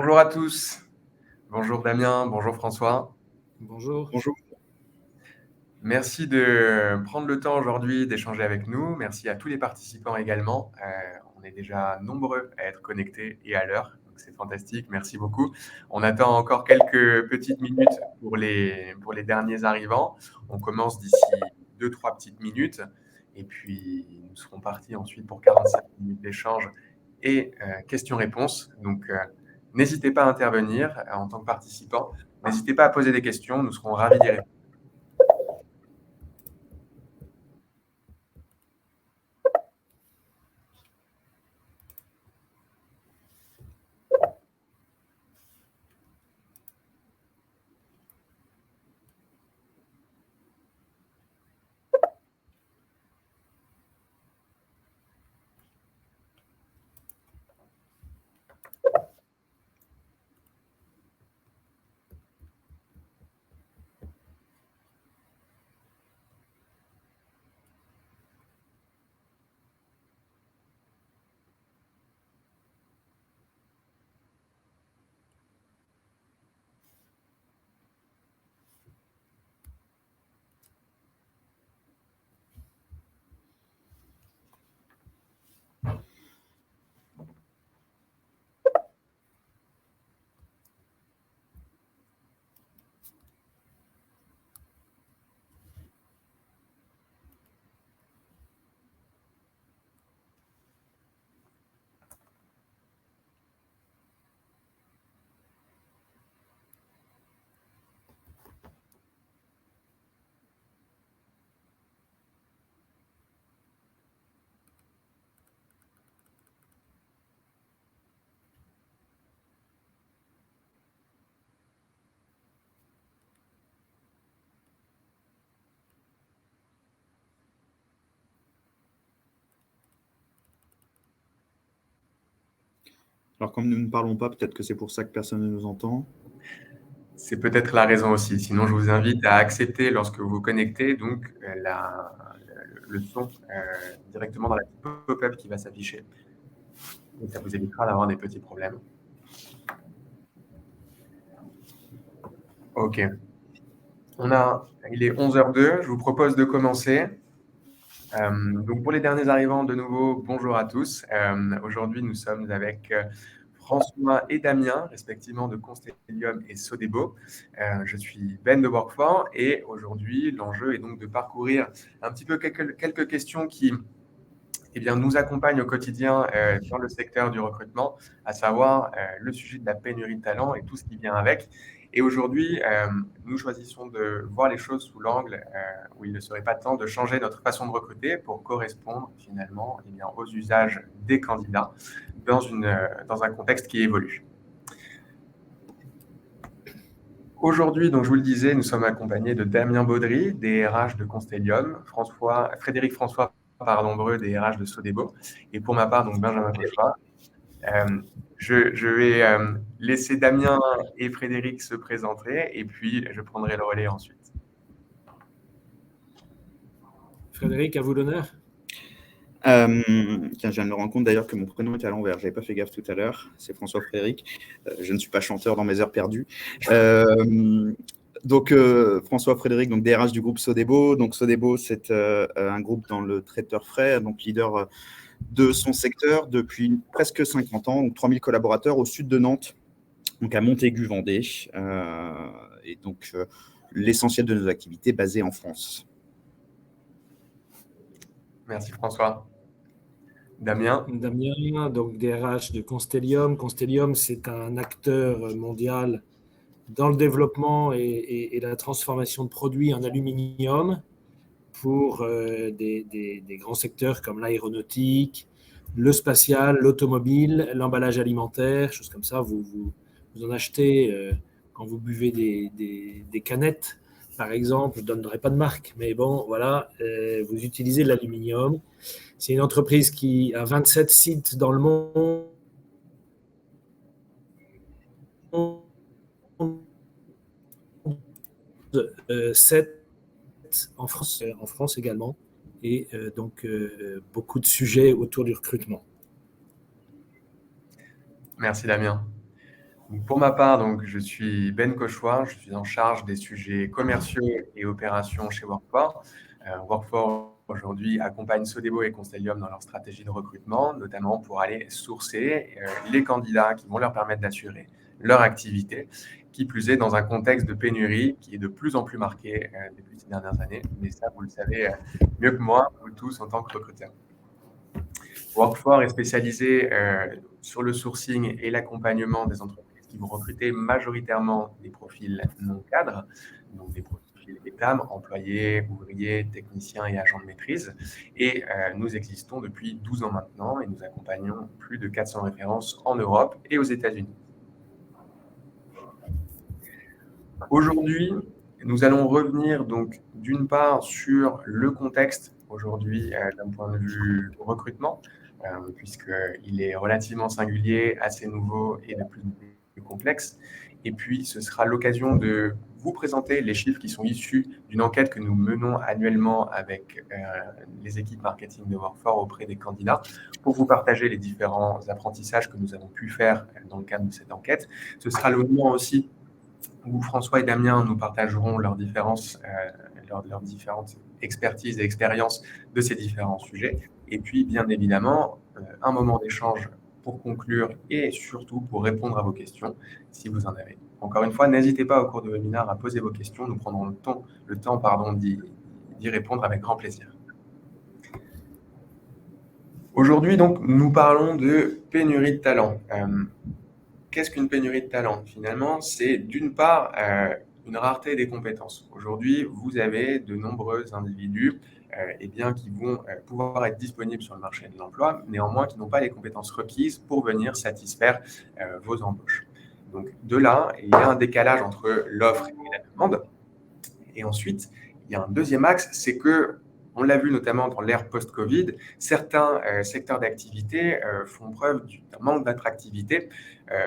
Bonjour à tous. Bonjour Damien, bonjour François. Bonjour. Bonjour. Merci de prendre le temps aujourd'hui d'échanger avec nous. Merci à tous les participants également. On est déjà nombreux à être connectés et à l'heure, donc c'est fantastique. Merci beaucoup. On attend encore quelques petites minutes pour les derniers arrivants. On commence d'ici 2-3 petites minutes et puis nous serons partis ensuite pour 45 minutes d'échange et questions-réponses. Donc, n'hésitez pas à intervenir en tant que participant. N'hésitez pas à poser des questions. Nous serons ravis d'y répondre. Alors, comme nous ne parlons pas, peut-être que c'est pour ça que personne ne nous entend. C'est peut-être la raison aussi. Sinon, je vous invite à accepter lorsque vous vous connectez, donc le son directement dans la petite pop-up qui va s'afficher. Et ça vous évitera d'avoir des petits problèmes. OK. Il est 11h02. Je vous propose de commencer. Donc pour les derniers arrivants, de nouveau, bonjour à tous. Aujourd'hui, nous sommes avec François et Damien, respectivement de Constellium et Sodebo. Je suis Ben de Workfor et aujourd'hui, l'enjeu est donc de parcourir un petit peu quelques questions qui nous accompagnent au quotidien dans le secteur du recrutement, à savoir le sujet de la pénurie de talent et tout ce qui vient avec. Et aujourd'hui, nous choisissons de voir les choses sous l'angle où il ne serait pas temps de changer notre façon de recruter pour correspondre finalement aux usages des candidats dans un contexte qui évolue. Aujourd'hui, donc je vous le disais, nous sommes accompagnés de Damien Baudry, DRH de Constellium, Frédéric François Breu, DRH de Sodebo, et pour ma part, donc Benjamin Cauchois. Je vais laisser Damien et Frédéric se présenter et puis je prendrai le relais ensuite. Frédéric, à vous l'honneur. Tiens, je viens de me rendre compte d'ailleurs que mon prénom est à l'envers. Je n'avais pas fait gaffe tout à l'heure. C'est François Frédéric. Je ne suis pas chanteur dans mes heures perdues. Donc, François Frédéric, donc DRH du groupe Sodebo. Donc, Sodebo, c'est un groupe dans le traiteur frais, donc leader de son secteur depuis presque 50 ans, donc 3000 collaborateurs au sud de Nantes, donc à Montaigu-Vendée. Et donc, l'essentiel de nos activités basées en France. Merci François. Damien. Damien, donc DRH de Constellium. Constellium, c'est un acteur mondial dans le développement et la transformation de produits en aluminium pour des grands secteurs comme l'aéronautique, le spatial, l'automobile, l'emballage alimentaire, choses comme ça. Vous en achetez quand vous buvez des canettes, par exemple. Je ne donnerai pas de marque, mais bon, voilà, vous utilisez de l'aluminium. C'est une entreprise qui a 27 sites dans le monde. 7 en France également. Et donc, beaucoup de sujets autour du recrutement. Merci Damien. Donc, pour ma part, donc, je suis Ben Cauchoir, je suis en charge des sujets commerciaux et opérations chez Workfor. Workfor, aujourd'hui, accompagne Sodebo et Constellium dans leur stratégie de recrutement, notamment pour aller sourcer les candidats qui vont leur permettre d'assurer leur activité, qui plus est dans un contexte de pénurie qui est de plus en plus marqué depuis ces dernières années. Mais ça, vous le savez mieux que moi, vous tous, en tant que recruteurs. Workfor est spécialisé sur le sourcing et l'accompagnement des entreprises qui vont recruter majoritairement des profils non cadres, donc des profils ETAM, employés, ouvriers, techniciens et agents de maîtrise. Et nous existons depuis 12 ans maintenant et nous accompagnons plus de 400 références en Europe et aux États-Unis. Aujourd'hui, nous allons revenir donc d'une part sur le contexte aujourd'hui d'un point de vue recrutement, puisqu'il est relativement singulier, assez nouveau et de plus en plus complexe. Et puis, ce sera l'occasion de vous présenter les chiffres qui sont issus d'une enquête que nous menons annuellement avec les équipes marketing de Workfor auprès des candidats pour vous partager les différents apprentissages que nous avons pu faire dans le cadre de cette enquête. Ce sera le moment aussi où François et Damien nous partageront leurs différentes expertises et expériences de ces différents sujets. Et puis, bien évidemment, un moment d'échange pour conclure et surtout pour répondre à vos questions, si vous en avez. Encore une fois, n'hésitez pas au cours du webinaire à poser vos questions. Nous prendrons le temps d'y répondre avec grand plaisir. Aujourd'hui, donc, nous parlons de pénurie de talent. Qu'est-ce qu'une pénurie de talent? Finalement, c'est d'une part une rareté des compétences. Aujourd'hui, vous avez de nombreux individus qui vont pouvoir être disponibles sur le marché de l'emploi, néanmoins qui n'ont pas les compétences requises pour venir satisfaire vos embauches. Donc, de là, il y a un décalage entre l'offre et la demande. Et ensuite, il y a un deuxième axe, c'est que, on l'a vu notamment dans l'ère post-Covid, certains secteurs d'activité font preuve d'un manque d'attractivité,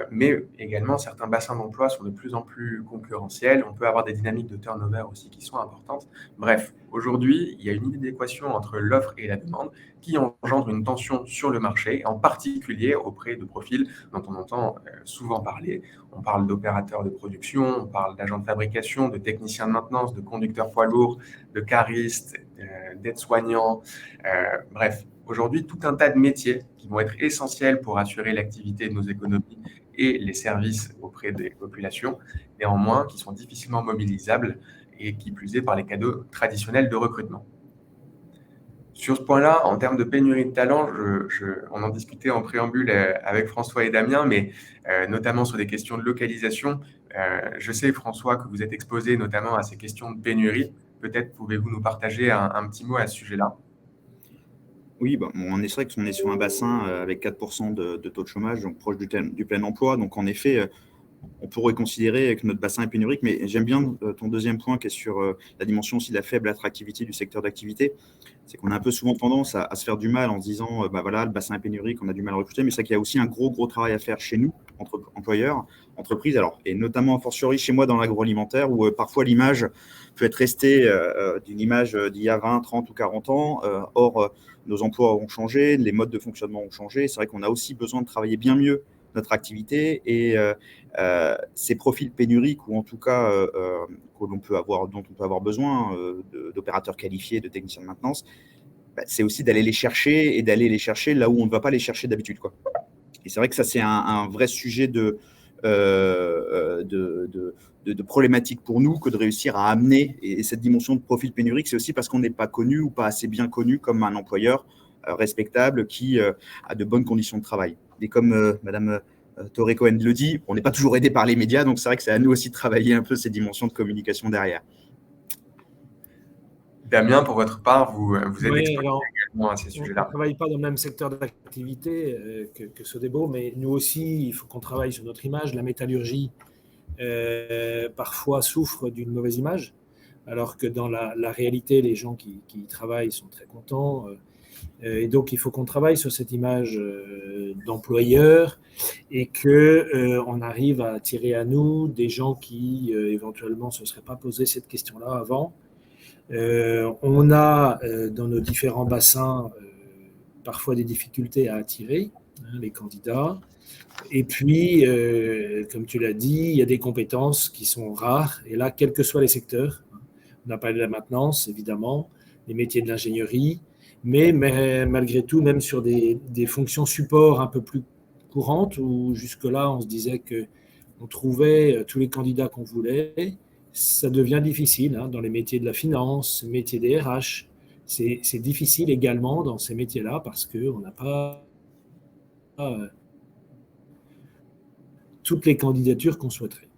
mais également certains bassins d'emploi sont de plus en plus concurrentiels. On peut avoir des dynamiques de turnover aussi qui sont importantes. Bref, aujourd'hui, il y a une inadéquation entre l'offre et la demande qui engendre une tension sur le marché, en particulier auprès de profils dont on entend souvent parler. On parle d'opérateurs de production, on parle d'agents de fabrication, de techniciens de maintenance, de conducteurs poids lourds, de caristes, d'aides-soignants. Bref, aujourd'hui, tout un tas de métiers qui vont être essentiels pour assurer l'activité de nos économies et les services auprès des populations, néanmoins qui sont difficilement mobilisables et qui plus est par les canaux traditionnels de recrutement. Sur ce point-là, en termes de pénurie de talent, on en discutait en préambule avec François et Damien, mais notamment sur des questions de localisation. Je sais, François, que vous êtes exposé notamment à ces questions de pénurie. Peut-être pouvez-vous nous partager un petit mot à ce sujet-là? Oui, c'est vrai qu'on est sur un bassin avec 4% de taux de chômage, donc proche du plein emploi. Donc, en effet, on pourrait considérer que notre bassin est pénurique, mais j'aime bien ton deuxième point qui est sur la dimension aussi de la faible attractivité du secteur d'activité. C'est qu'on a un peu souvent tendance à se faire du mal en se disant voilà, le bassin est pénurique, on a du mal à recruter, mais c'est vrai qu'il y a aussi un gros travail à faire chez nous, entre employeurs, entreprises, alors, et notamment a fortiori chez moi dans l'agroalimentaire, où parfois l'image peut être restée d'une image d'il y a 20, 30 ou 40 ans. Or, nos emplois ont changé, les modes de fonctionnement ont changé. C'est vrai qu'on a aussi besoin de travailler bien mieux notre activité et ces profils pénuriques ou en tout cas dont on peut avoir besoin d'opérateurs qualifiés, de techniciens de maintenance, c'est aussi d'aller les chercher et d'aller les chercher là où on ne va pas les chercher d'habitude, quoi. Et c'est vrai que ça, c'est un vrai sujet de problématique pour nous que de réussir à amener. Et cette dimension de profil pénurique, c'est aussi parce qu'on n'est pas connu ou pas assez bien connu comme un employeur respectable qui a de bonnes conditions de travail. Et comme Madame Toré Cohen le dit, on n'est pas toujours aidé par les médias, donc c'est vrai que c'est à nous aussi de travailler un peu ces dimensions de communication derrière. Damien, pour votre part, vous êtes exposé également à ces sujets-là. On ne travaille pas dans le même secteur d'activité que Sodebo, mais nous aussi, il faut qu'on travaille sur notre image. La métallurgie, parfois, souffre d'une mauvaise image, alors que dans la réalité, les gens qui y travaillent sont très contents. Et donc, il faut qu'on travaille sur cette image d'employeur et qu'on arrive à attirer à nous des gens qui, éventuellement, ne se seraient pas posé cette question-là avant. On a, dans nos différents bassins, parfois des difficultés à attirer les candidats. Et puis, comme tu l'as dit, il y a des compétences qui sont rares. Et là, quels que soient les secteurs, on a parlé de la maintenance, évidemment, les métiers de l'ingénierie, mais malgré tout, même sur des fonctions support un peu plus courantes, où jusque-là, on se disait qu'on trouvait tous les candidats qu'on voulait, ça devient difficile dans les métiers de la finance, métiers des RH. C'est difficile également dans ces métiers-là parce qu'on n'a pas toutes les candidatures qu'on souhaiterait.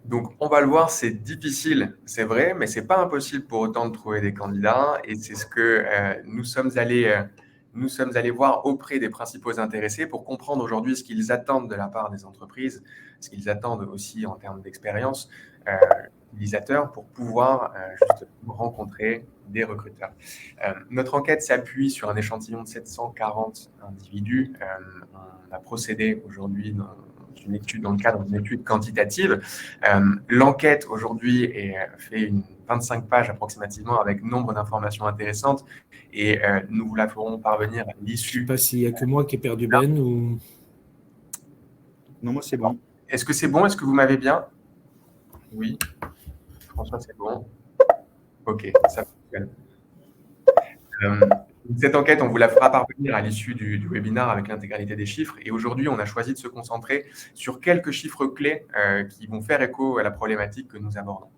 Donc, on va le voir, c'est difficile, c'est vrai, mais c'est pas impossible pour autant de trouver des candidats. Et c'est ce que nous sommes allés voir auprès des principaux intéressés pour comprendre aujourd'hui ce qu'ils attendent de la part des entreprises, ce qu'ils attendent aussi en termes d'expérience utilisateurs pour pouvoir justement rencontrer des recruteurs. Notre enquête s'appuie sur un échantillon de 740 individus. On a procédé aujourd'hui dans le cadre d'une étude quantitative. L'enquête aujourd'hui fait une 25 pages approximativement avec nombre d'informations intéressantes et nous vous la ferons parvenir à l'issue. Je ne sais pas s'il n'y a que moi qui ai perdu Ben ou... Non, moi c'est bon. Est-ce que c'est bon? Est-ce que vous m'avez bien? Oui. François, c'est bon. Ok, ça fonctionne. Cette enquête, on vous la fera parvenir à l'issue du webinaire avec l'intégralité des chiffres. Et aujourd'hui, on a choisi de se concentrer sur quelques chiffres clés qui vont faire écho à la problématique que nous abordons.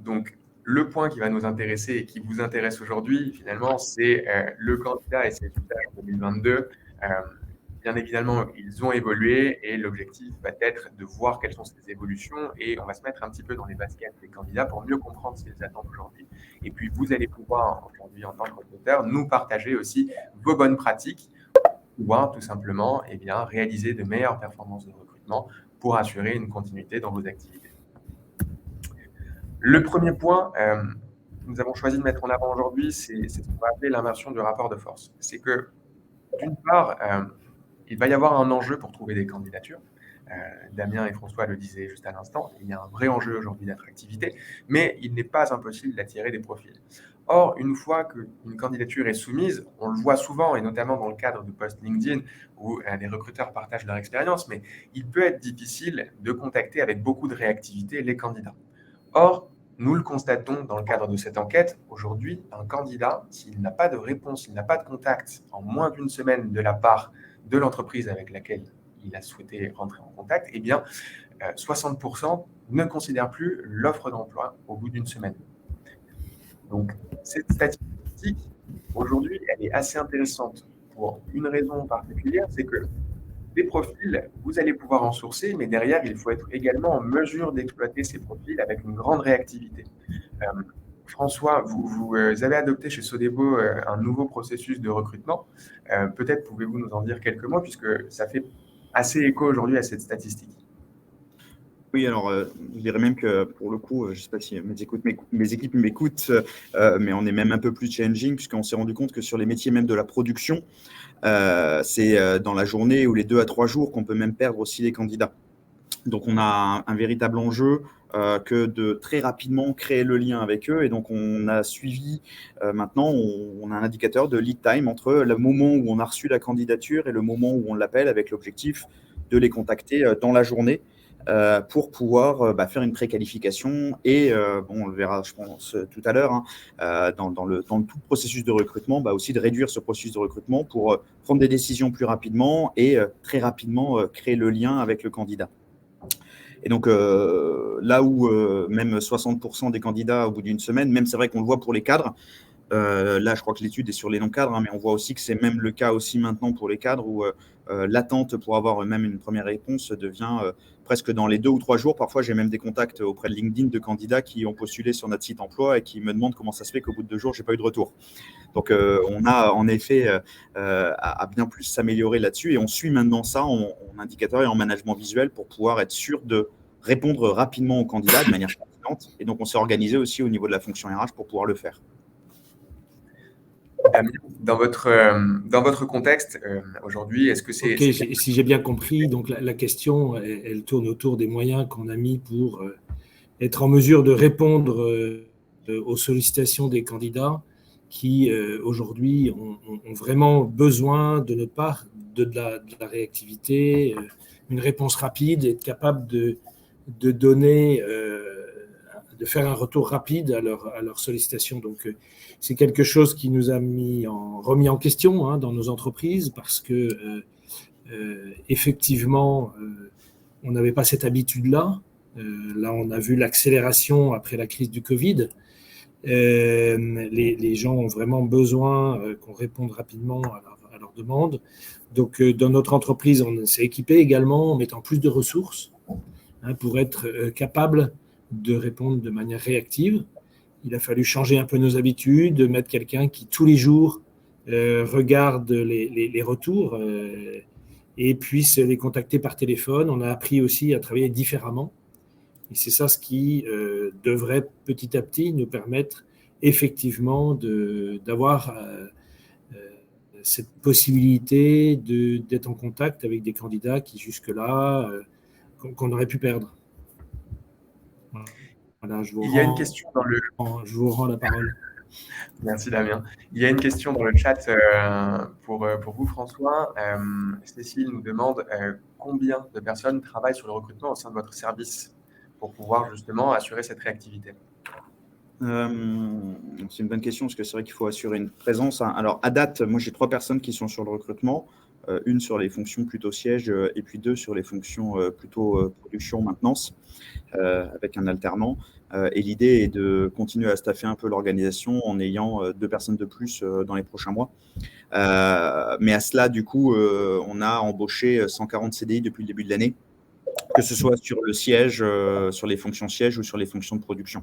Donc, le point qui va nous intéresser et qui vous intéresse aujourd'hui, finalement, c'est le candidat et ses résultats en 2022. Bien évidemment, ils ont évolué et l'objectif va être de voir quelles sont ces évolutions et on va se mettre un petit peu dans les baskets des candidats pour mieux comprendre ce qu'ils attendent aujourd'hui. Et puis, vous allez pouvoir aujourd'hui, en tant que recruteur, nous partager aussi vos bonnes pratiques pour pouvoir tout simplement réaliser de meilleures performances de recrutement pour assurer une continuité dans vos activités. Le premier point que nous avons choisi de mettre en avant aujourd'hui, c'est ce qu'on va appeler l'inversion du rapport de force. C'est que, d'une part, il va y avoir un enjeu pour trouver des candidatures. Damien et François le disaient juste à l'instant, il y a un vrai enjeu aujourd'hui d'attractivité, mais il n'est pas impossible d'attirer des profils. Or, une fois qu'une candidature est soumise, on le voit souvent, et notamment dans le cadre de posts LinkedIn, où les recruteurs partagent leur expérience, mais il peut être difficile de contacter avec beaucoup de réactivité les candidats. Or, nous le constatons dans le cadre de cette enquête, aujourd'hui, un candidat, s'il n'a pas de réponse, s'il n'a pas de contact en moins d'une semaine de la part de l'entreprise avec laquelle il a souhaité rentrer en contact, 60% ne considèrent plus l'offre d'emploi au bout d'une semaine. Donc, cette statistique, aujourd'hui, elle est assez intéressante pour une raison particulière, c'est que des profils, vous allez pouvoir en sourcer, mais derrière, il faut être également en mesure d'exploiter ces profils avec une grande réactivité. François, vous avez adopté chez Sodebo un nouveau processus de recrutement. Peut-être pouvez-vous nous en dire quelques mots, puisque ça fait assez écho aujourd'hui à cette statistique. Oui, alors je dirais même que pour le coup, je ne sais pas si mes équipes m'écoutent, mais on est même un peu plus challenging, puisqu'on s'est rendu compte que sur les métiers même de la production, c'est dans la journée ou les 2 à 3 jours qu'on peut même perdre aussi les candidats. Donc, on a un véritable enjeu que de très rapidement créer le lien avec eux. Et donc, on a suivi, maintenant, on a un indicateur de lead time entre le moment où on a reçu la candidature et le moment où on l'appelle, avec l'objectif de les contacter dans la journée pour pouvoir faire une préqualification. Et on le verra, je pense, tout à l'heure, dans tout le processus de recrutement, aussi de réduire ce processus de recrutement pour prendre des décisions plus rapidement et très rapidement créer le lien avec le candidat. Et donc, là où même 60% des candidats au bout d'une semaine, même c'est vrai qu'on le voit pour les cadres, là, je crois que l'étude est sur les non-cadres, mais on voit aussi que c'est même le cas aussi maintenant pour les cadres où l'attente pour avoir même une première réponse devient presque dans les 2 ou 3 jours. Parfois, j'ai même des contacts auprès de LinkedIn de candidats qui ont postulé sur notre site emploi et qui me demandent comment ça se fait qu'au bout de 2 jours, je n'ai pas eu de retour. Donc, on a en effet à bien plus s'améliorer là-dessus et on suit maintenant ça en indicateur et en management visuel pour pouvoir être sûr de répondre rapidement aux candidats de manière pertinente. Et donc, on s'est organisé aussi au niveau de la fonction RH pour pouvoir le faire. Dans votre contexte, aujourd'hui, est-ce que c'est… Ok, si j'ai bien compris, donc la question, elle tourne autour des moyens qu'on a mis pour être en mesure de répondre aux sollicitations des candidats qui aujourd'hui ont vraiment besoin de notre part de la réactivité, une réponse rapide, et être capable de donner, de faire un retour rapide à leur sollicitation. Donc, c'est quelque chose qui nous a remis en question dans nos entreprises, parce que effectivement, on n'avait pas cette habitude-là. Là, on a vu l'accélération après la crise du Covid. Les gens ont vraiment besoin qu'on réponde rapidement à leurs demandes. Donc, dans notre entreprise, on s'est équipé également en mettant plus de ressources pour être capable de répondre de manière réactive. Il a fallu changer un peu nos habitudes, mettre quelqu'un qui tous les jours regarde les retours et puisse les contacter par téléphone. On a appris aussi à travailler différemment. Et c'est ça ce qui devrait petit à petit nous permettre effectivement d'avoir cette possibilité d'être en contact avec des candidats qui jusque-là, qu'on aurait pu perdre. Voilà, Il y a une question dans le... je vous rends la parole. Merci Damien. Il y a une question dans le chat pour vous François. Cécile nous demande combien de personnes travaillent sur le recrutement au sein de votre service pour pouvoir justement assurer cette réactivité. C'est une bonne question, parce que c'est vrai qu'il faut assurer une présence. Alors, à date, moi, j'ai 3 personnes qui sont sur le recrutement, une sur les fonctions plutôt siège et puis 2 sur les fonctions plutôt production, maintenance, avec un alternant. Et l'idée est de continuer à staffer un peu l'organisation en ayant 2 personnes de plus dans les prochains mois. Mais à cela, du coup, on a embauché 140 CDI depuis le début de l'année, que ce soit sur le siège, sur les fonctions siège ou sur les fonctions de production.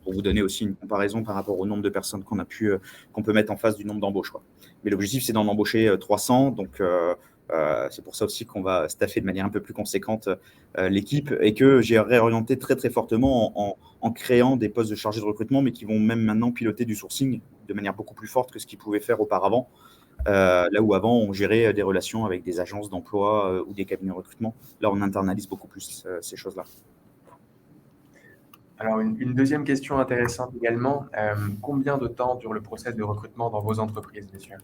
Pour vous donner aussi une comparaison par rapport au nombre de personnes qu'on peut mettre en face du nombre d'embauches. Mais l'objectif, c'est d'en embaucher 300. Donc, c'est pour ça aussi qu'on va staffer de manière un peu plus conséquente l'équipe, et que j'ai réorienté très, très fortement en créant des postes de chargé de recrutement, mais qui vont même maintenant piloter du sourcing de manière beaucoup plus forte que ce qu'ils pouvaient faire auparavant. Là où avant, on gérait des relations avec des agences d'emploi ou des cabinets de recrutement. Là, on internalise beaucoup plus ces choses-là. Alors, une deuxième question intéressante également. Combien de temps dure le process de recrutement dans vos entreprises, messieurs?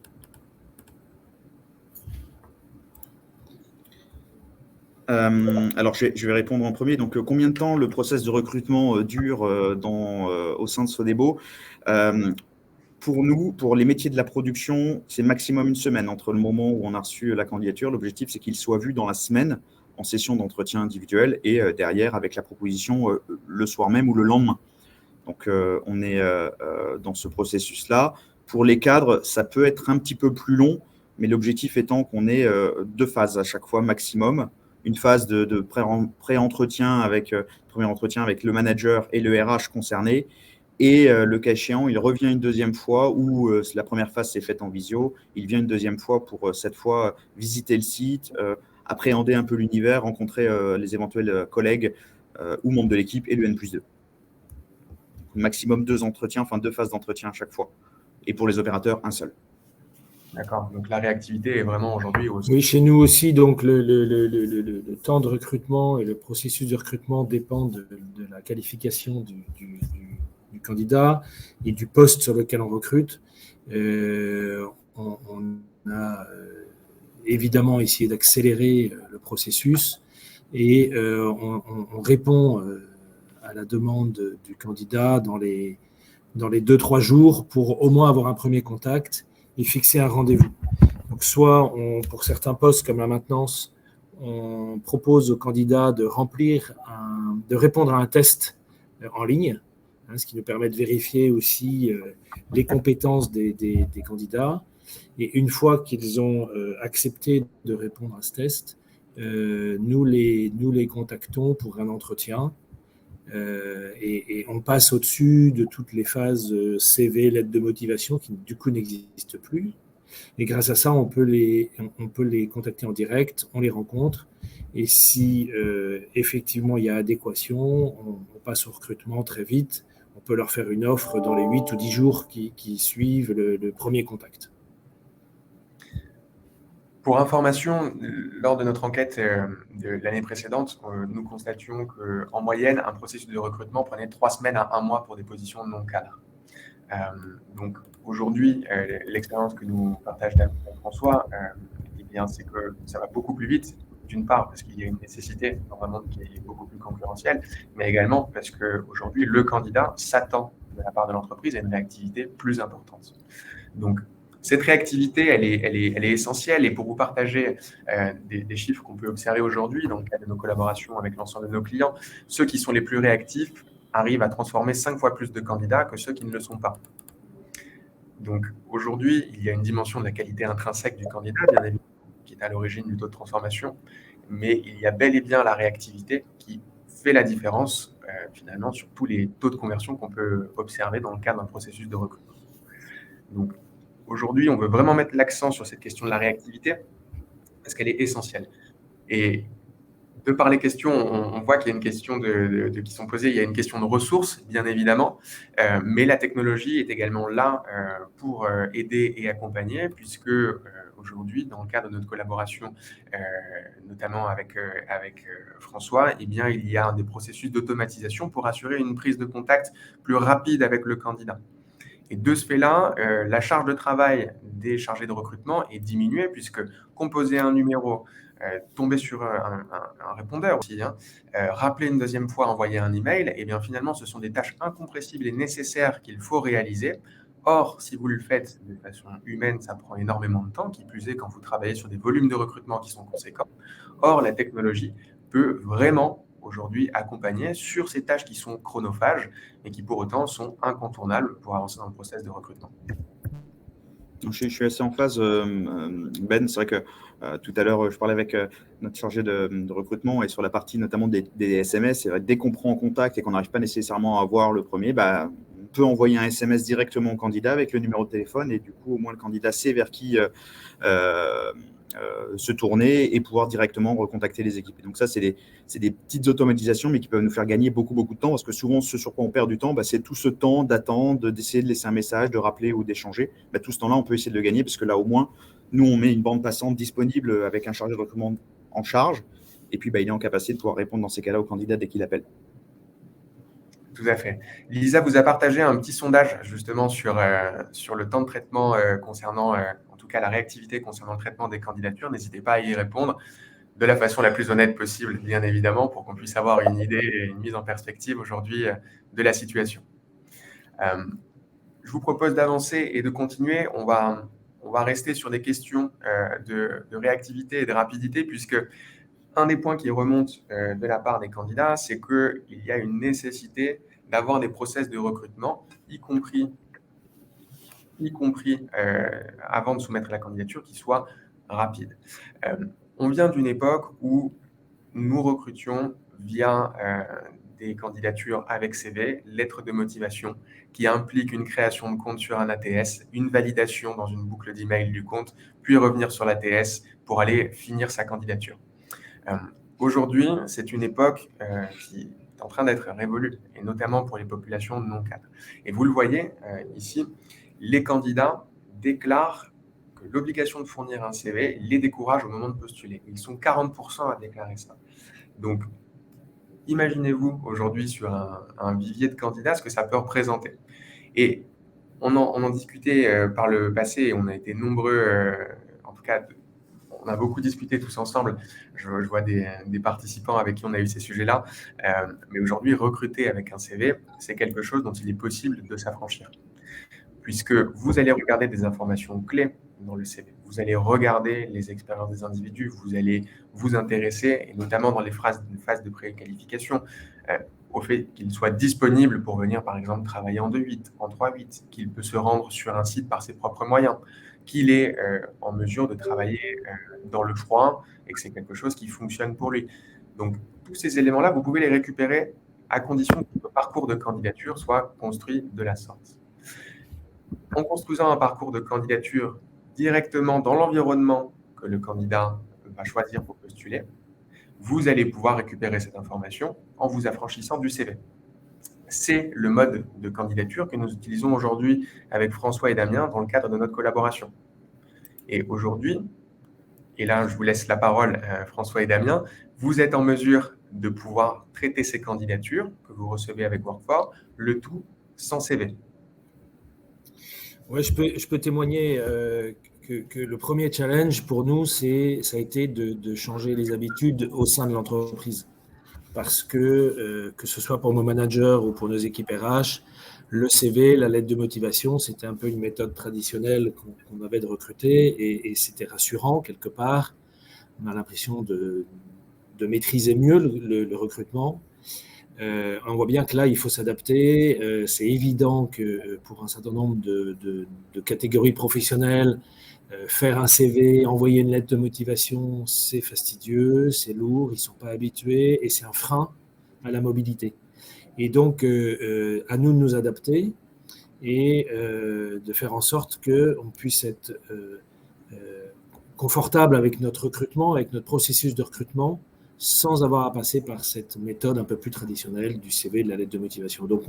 Alors, je vais répondre en premier. Donc, combien de temps le process de recrutement dure au sein de Sodebo? Pour nous, pour les métiers de la production, c'est maximum une semaine entre le moment où on a reçu la candidature. L'objectif, c'est qu'il soit vu dans la semaine en session d'entretien individuel et derrière avec la proposition le soir même ou le lendemain. Donc, on est dans ce processus-là. Pour les cadres, ça peut être un petit peu plus long, mais l'objectif étant qu'on ait 2 phases à chaque fois maximum. Une phase de pré-entretien premier entretien avec le manager et le RH concerné. Et le cas échéant, il revient une deuxième fois où la première phase s'est faite en visio. Il vient une deuxième fois pour cette fois visiter le site, appréhender un peu l'univers, rencontrer les éventuels collègues ou membres de l'équipe et le N+2. Maximum 2 entretiens, enfin 2 phases d'entretien à chaque fois. Et pour les opérateurs, un seul. D'accord. Donc, la réactivité est vraiment aujourd'hui au... Oui, chez nous aussi, donc le temps de recrutement et le processus de recrutement dépendent de la qualification du candidat et du poste sur lequel on recrute. On a évidemment essayé d'accélérer le processus et on répond à la demande du candidat dans les 2-3 jours pour au moins avoir un premier contact et fixer un rendez-vous. Donc, soit pour certains postes comme la maintenance, on propose aux candidats de répondre à un test en ligne, ce qui nous permet de vérifier aussi les compétences des candidats. Et une fois qu'ils ont accepté de répondre à ce test, nous les contactons pour un entretien. Et on passe au-dessus de toutes les phases CV, lettre de motivation qui du coup n'existent plus. Et grâce à ça, on peut les contacter en direct, on les rencontre. Et si effectivement il y a adéquation, on passe au recrutement très vite. On peut leur faire une offre dans les 8 ou 10 jours qui suivent le premier contact. Pour information, lors de notre enquête de l'année précédente, nous constations qu'en moyenne, un processus de recrutement prenait 3 semaines à 1 mois pour des positions non cadres. Donc aujourd'hui, l'expérience que nous partage Damien et François, eh bien, c'est que ça va beaucoup plus vite. D'une part, parce qu'il y a une nécessité dans un monde qui est beaucoup plus concurrentiel, mais également parce qu'aujourd'hui, le candidat s'attend de la part de l'entreprise à une réactivité plus importante. Donc, cette réactivité, elle est essentielle. Et pour vous partager des chiffres qu'on peut observer aujourd'hui dans le cadre de nos collaborations avec l'ensemble de nos clients, ceux qui sont les plus réactifs arrivent à transformer 5 fois plus de candidats que ceux qui ne le sont pas. Donc aujourd'hui, il y a une dimension de la qualité intrinsèque du candidat, bien évidemment, qui est à l'origine du taux de transformation, mais il y a bel et bien la réactivité qui fait la différence finalement sur tous les taux de conversion qu'on peut observer dans le cadre d'un processus de recrutement. Donc aujourd'hui, on veut vraiment mettre l'accent sur cette question de la réactivité parce qu'elle est essentielle. Et de par les questions, on voit qu'il y a une question qui sont posées. Il y a une question de ressources, bien évidemment, mais la technologie est également là pour aider et accompagner, puisque aujourd'hui, dans le cadre de notre collaboration, notamment avec François, eh bien, il y a des processus d'automatisation pour assurer une prise de contact plus rapide avec le candidat. Et de ce fait-là, la charge de travail des chargés de recrutement est diminuée, puisque composer un numéro, tomber sur un répondeur aussi, rappeler une deuxième fois, envoyer un email, et bien finalement, ce sont des tâches incompressibles et nécessaires qu'il faut réaliser. Or, si vous le faites de façon humaine, ça prend énormément de temps, qui plus est quand vous travaillez sur des volumes de recrutement qui sont conséquents. Or, la technologie peut vraiment aujourd'hui accompagner sur ces tâches qui sont chronophages et qui pour autant sont incontournables pour avancer dans le process de recrutement. Je suis assez en phase, Ben. C'est vrai que tout à l'heure, je parlais avec notre chargé de recrutement et sur la partie notamment des SMS. C'est vrai, dès qu'on prend en contact et qu'on n'arrive pas nécessairement à voir le premier, on peut envoyer un SMS directement au candidat avec le numéro de téléphone et du coup, au moins, le candidat sait vers qui se tourner et pouvoir directement recontacter les équipes. Et donc ça, c'est des petites automatisations, mais qui peuvent nous faire gagner beaucoup de temps, parce que souvent, ce sur quoi on perd du temps, c'est tout ce temps d'attendre, d'essayer de laisser un message, de rappeler ou d'échanger. Tout ce temps-là, on peut essayer de le gagner, parce que là, au moins, nous, on met une bande passante disponible avec un chargé de recrutement en charge, et puis il est en capacité de pouvoir répondre dans ces cas-là au candidat dès qu'il appelle. Tout à fait. Lisa vous a partagé un petit sondage justement sur le temps de traitement concernant, en tout cas la réactivité concernant le traitement des candidatures. N'hésitez pas à y répondre de la façon la plus honnête possible, bien évidemment, pour qu'on puisse avoir une idée et une mise en perspective aujourd'hui de la situation. Je vous propose d'avancer et de continuer. On va rester sur des questions de réactivité et de rapidité, puisque un des points qui remonte de la part des candidats, c'est qu'il y a une nécessité d'avoir des process de recrutement, y compris avant de soumettre la candidature, qui soient rapides. On vient d'une époque où nous recrutions via des candidatures avec CV, lettre de motivation, qui implique une création de compte sur un ATS, une validation dans une boucle d'email du compte, puis revenir sur l'ATS pour aller finir sa candidature. Aujourd'hui, c'est une époque qui est en train d'être révolue, et notamment pour les populations non cadres. Et vous le voyez ici, les candidats déclarent que l'obligation de fournir un CV les décourage au moment de postuler. Ils sont 40% à déclarer ça. Donc, imaginez-vous aujourd'hui sur un vivier de candidats ce que ça peut représenter. Et on en discutait par le passé, et on a été nombreux, en tout cas, on a beaucoup discuté tous ensemble. Je vois des participants avec qui on a eu ces sujets-là. Mais aujourd'hui, recruter avec un CV, c'est quelque chose dont il est possible de s'affranchir. Puisque vous allez regarder des informations clés dans le CV. Vous allez regarder les expériences des individus. Vous allez vous intéresser, et notamment dans les phases de préqualification, au fait qu'il soit disponible pour venir, par exemple, travailler en 2-8, en 3-8, qu'il peut se rendre sur un site par ses propres moyens, qu'il est en mesure de travailler dans le froid et que c'est quelque chose qui fonctionne pour lui. Donc, tous ces éléments-là, vous pouvez les récupérer à condition que le parcours de candidature soit construit de la sorte. En construisant un parcours de candidature directement dans l'environnement que le candidat va choisir pour postuler, vous allez pouvoir récupérer cette information en vous affranchissant du CV. C'est le mode de candidature que nous utilisons aujourd'hui avec François et Damien dans le cadre de notre collaboration. Et aujourd'hui, et là je vous laisse la parole, François et Damien, vous êtes en mesure de pouvoir traiter ces candidatures que vous recevez avec Workforce, le tout sans CV. Ouais, je peux témoigner que le premier challenge pour nous, ça a été de changer les habitudes au sein de l'entreprise. Parce que ce soit pour nos managers ou pour nos équipes RH, le CV, la lettre de motivation, c'était un peu une méthode traditionnelle qu'on avait de recruter et c'était rassurant quelque part. On a l'impression de maîtriser mieux le recrutement. On voit bien que là, il faut s'adapter. C'est évident que pour un certain nombre de catégories professionnelles, faire un CV, envoyer une lettre de motivation, c'est fastidieux, c'est lourd, ils ne sont pas habitués et c'est un frein à la mobilité. Et donc, à nous de nous adapter et de faire en sorte qu'on puisse être confortable avec notre recrutement, avec notre processus de recrutement, sans avoir à passer par cette méthode un peu plus traditionnelle du CV, de la lettre de motivation. Donc,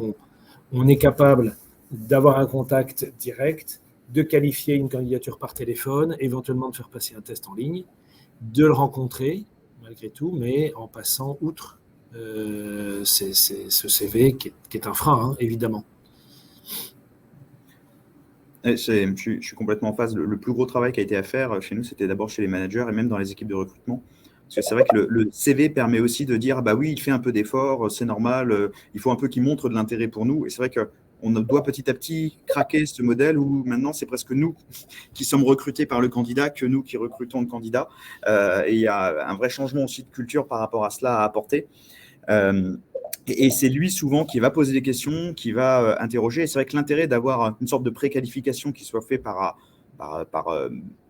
on est capable d'avoir un contact direct, de qualifier une candidature par téléphone, éventuellement de faire passer un test en ligne, de le rencontrer malgré tout, mais en passant outre ce CV qui est un frein, hein, évidemment. Je suis complètement en phase. Le plus gros travail qui a été à faire chez nous, c'était d'abord chez les managers et même dans les équipes de recrutement. Parce que c'est vrai que le CV permet aussi de dire, bah oui, il fait un peu d'efforts, c'est normal, il faut un peu qu'il montre de l'intérêt pour nous. Et c'est vrai qu'on doit petit à petit craquer ce modèle où maintenant, c'est presque nous qui sommes recrutés par le candidat que nous qui recrutons le candidat. Et il y a un vrai changement aussi de culture par rapport à cela à apporter. Et c'est lui souvent qui va poser des questions, qui va interroger. Et c'est vrai que l'intérêt d'avoir une sorte de préqualification qui soit fait par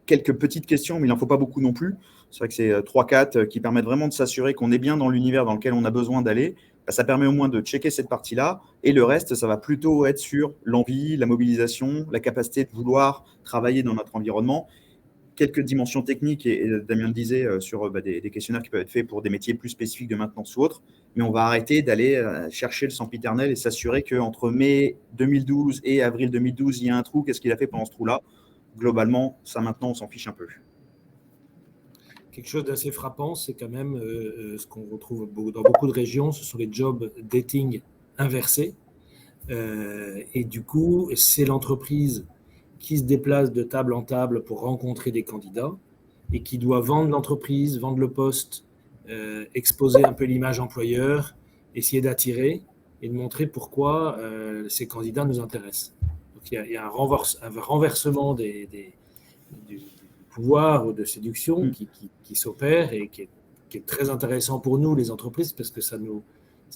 quelques petites questions, mais il n'en faut pas beaucoup non plus. C'est vrai que c'est 3-4 qui permettent vraiment de s'assurer qu'on est bien dans l'univers dans lequel on a besoin d'aller. Ça permet au moins de checker cette partie-là. Et le reste, ça va plutôt être sur l'envie, la mobilisation, la capacité de vouloir travailler dans notre environnement. Quelques dimensions techniques, et Damien le disait, sur des questionnaires qui peuvent être faits pour des métiers plus spécifiques de maintenance ou autres, mais on va arrêter d'aller chercher le sempiternel et s'assurer qu'entre mai 2012 et avril 2012, il y a un trou, qu'est-ce qu'il a fait pendant ce trou-là? Globalement, ça maintenant, on s'en fiche un peu. Quelque chose d'assez frappant, c'est quand même ce qu'on retrouve dans beaucoup de régions, ce sont les job dating inversés. Et du coup, c'est l'entreprise qui se déplace de table en table pour rencontrer des candidats et qui doit vendre l'entreprise, vendre le poste, exposer un peu l'image employeur, essayer d'attirer et de montrer pourquoi ces candidats nous intéressent. Donc il y a un renversement du pouvoir ou de séduction qui s'opère et qui est très intéressant pour nous, les entreprises, parce que ça nous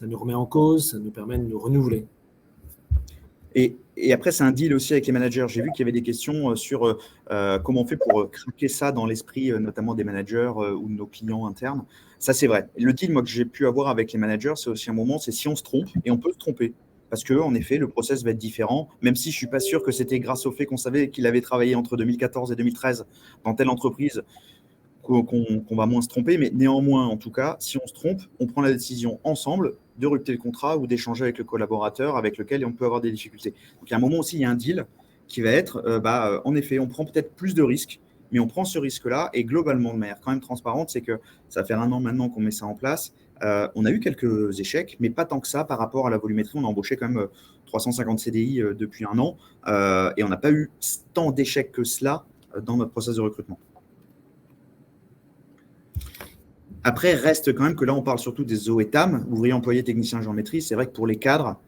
remet en cause, ça nous permet de nous renouveler. Et après, c'est un deal aussi avec les managers. J'ai vu qu'il y avait des questions sur comment on fait pour craquer ça dans l'esprit, notamment des managers ou de nos clients internes. Ça, c'est vrai. Le deal, moi, que j'ai pu avoir avec les managers, c'est aussi un moment, c'est si on se trompe, et on peut se tromper. Parce qu'en effet, le process va être différent, même si je ne suis pas sûr que c'était grâce au fait qu'on savait qu'il avait travaillé entre 2014 et 2013 dans telle entreprise qu'on va moins se tromper. Mais néanmoins, en tout cas, si on se trompe, on prend la décision ensemble de rupter le contrat ou d'échanger avec le collaborateur avec lequel on peut avoir des difficultés. Donc, il y a un moment aussi, il y a un deal qui va être, en effet, on prend peut-être plus de risques, mais on prend ce risque-là et globalement, de manière quand même transparente, c'est que ça va faire 1 an maintenant qu'on met ça en place. On a eu quelques échecs, mais pas tant que ça par rapport à la volumétrie. On a embauché quand même 350 CDI depuis 1 an et on n'a pas eu tant d'échecs que cela dans notre process de recrutement. Après, reste quand même que là, on parle surtout des OETAM, ouvriers employés techniciens géométrie. C'est vrai que pour les cadres,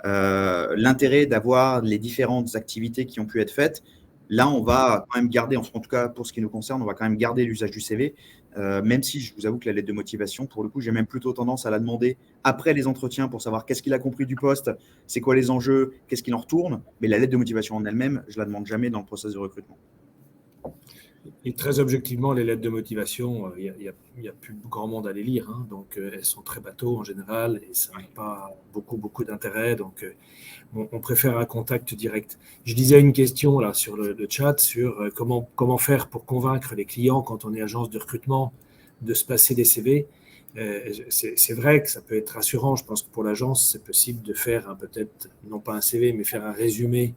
l'intérêt d'avoir les différentes activités qui ont pu être faites, là, on va quand même garder, en tout cas pour ce qui nous concerne, on va quand même garder l'usage du CV, même si je vous avoue que la lettre de motivation, pour le coup, j'ai même plutôt tendance à la demander après les entretiens pour savoir qu'est-ce qu'il a compris du poste, c'est quoi les enjeux, qu'est-ce qu'il en retourne. Mais la lettre de motivation en elle-même, je ne la demande jamais dans le processus de recrutement. Et très objectivement, les lettres de motivation, il n'y a plus grand monde à les lire. Hein, donc, elles sont très bateaux en général et ça n'a pas beaucoup d'intérêt. Donc, on préfère un contact direct. Je disais une question là sur le chat sur comment faire pour convaincre les clients quand on est agence de recrutement de se passer des CV. C'est vrai que ça peut être rassurant. Je pense que pour l'agence, c'est possible de faire peut-être, non pas un CV, mais faire un résumé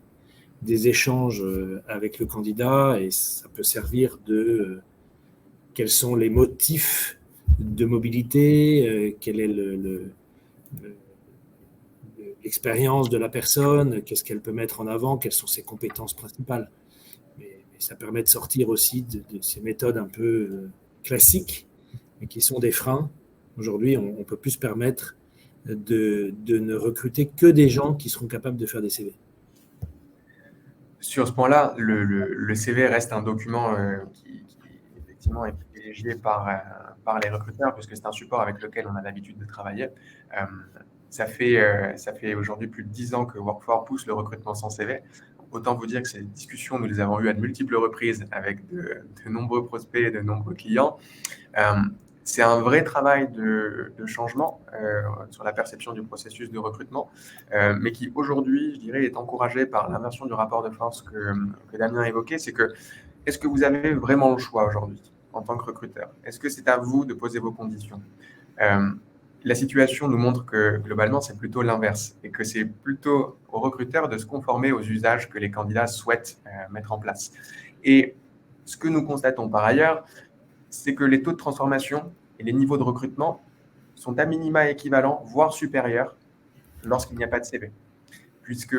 des échanges avec le candidat et ça peut servir de quels sont les motifs de mobilité, quels sont les l'expérience de la personne, qu'est-ce qu'elle peut mettre en avant, quelles sont ses compétences principales. Mais ça permet de sortir aussi de ces méthodes un peu classiques, mais qui sont des freins. Aujourd'hui, on peut plus se permettre de ne recruter que des gens qui seront capables de faire des CV. Sur ce point-là, le CV reste un document qui effectivement est privilégié par les recruteurs, puisque c'est un support avec lequel on a l'habitude de travailler. Ça fait aujourd'hui plus de 10 ans que Workforce pousse le recrutement sans CV. Autant vous dire que ces discussions, nous les avons eues à de multiples reprises avec de nombreux prospects et de nombreux clients. C'est un vrai travail de changement sur la perception du processus de recrutement, mais qui aujourd'hui, je dirais, est encouragé par l'inversion du rapport de force que Damien évoquait. C'est que, est-ce que vous avez vraiment le choix aujourd'hui en tant que recruteur? Est-ce que c'est à vous de poser vos conditions? La situation nous montre que globalement, c'est plutôt l'inverse et que c'est plutôt aux recruteurs de se conformer aux usages que les candidats souhaitent mettre en place. Et ce que nous constatons par ailleurs, c'est que les taux de transformation et les niveaux de recrutement sont à minima équivalents, voire supérieurs, lorsqu'il n'y a pas de CV. Puisque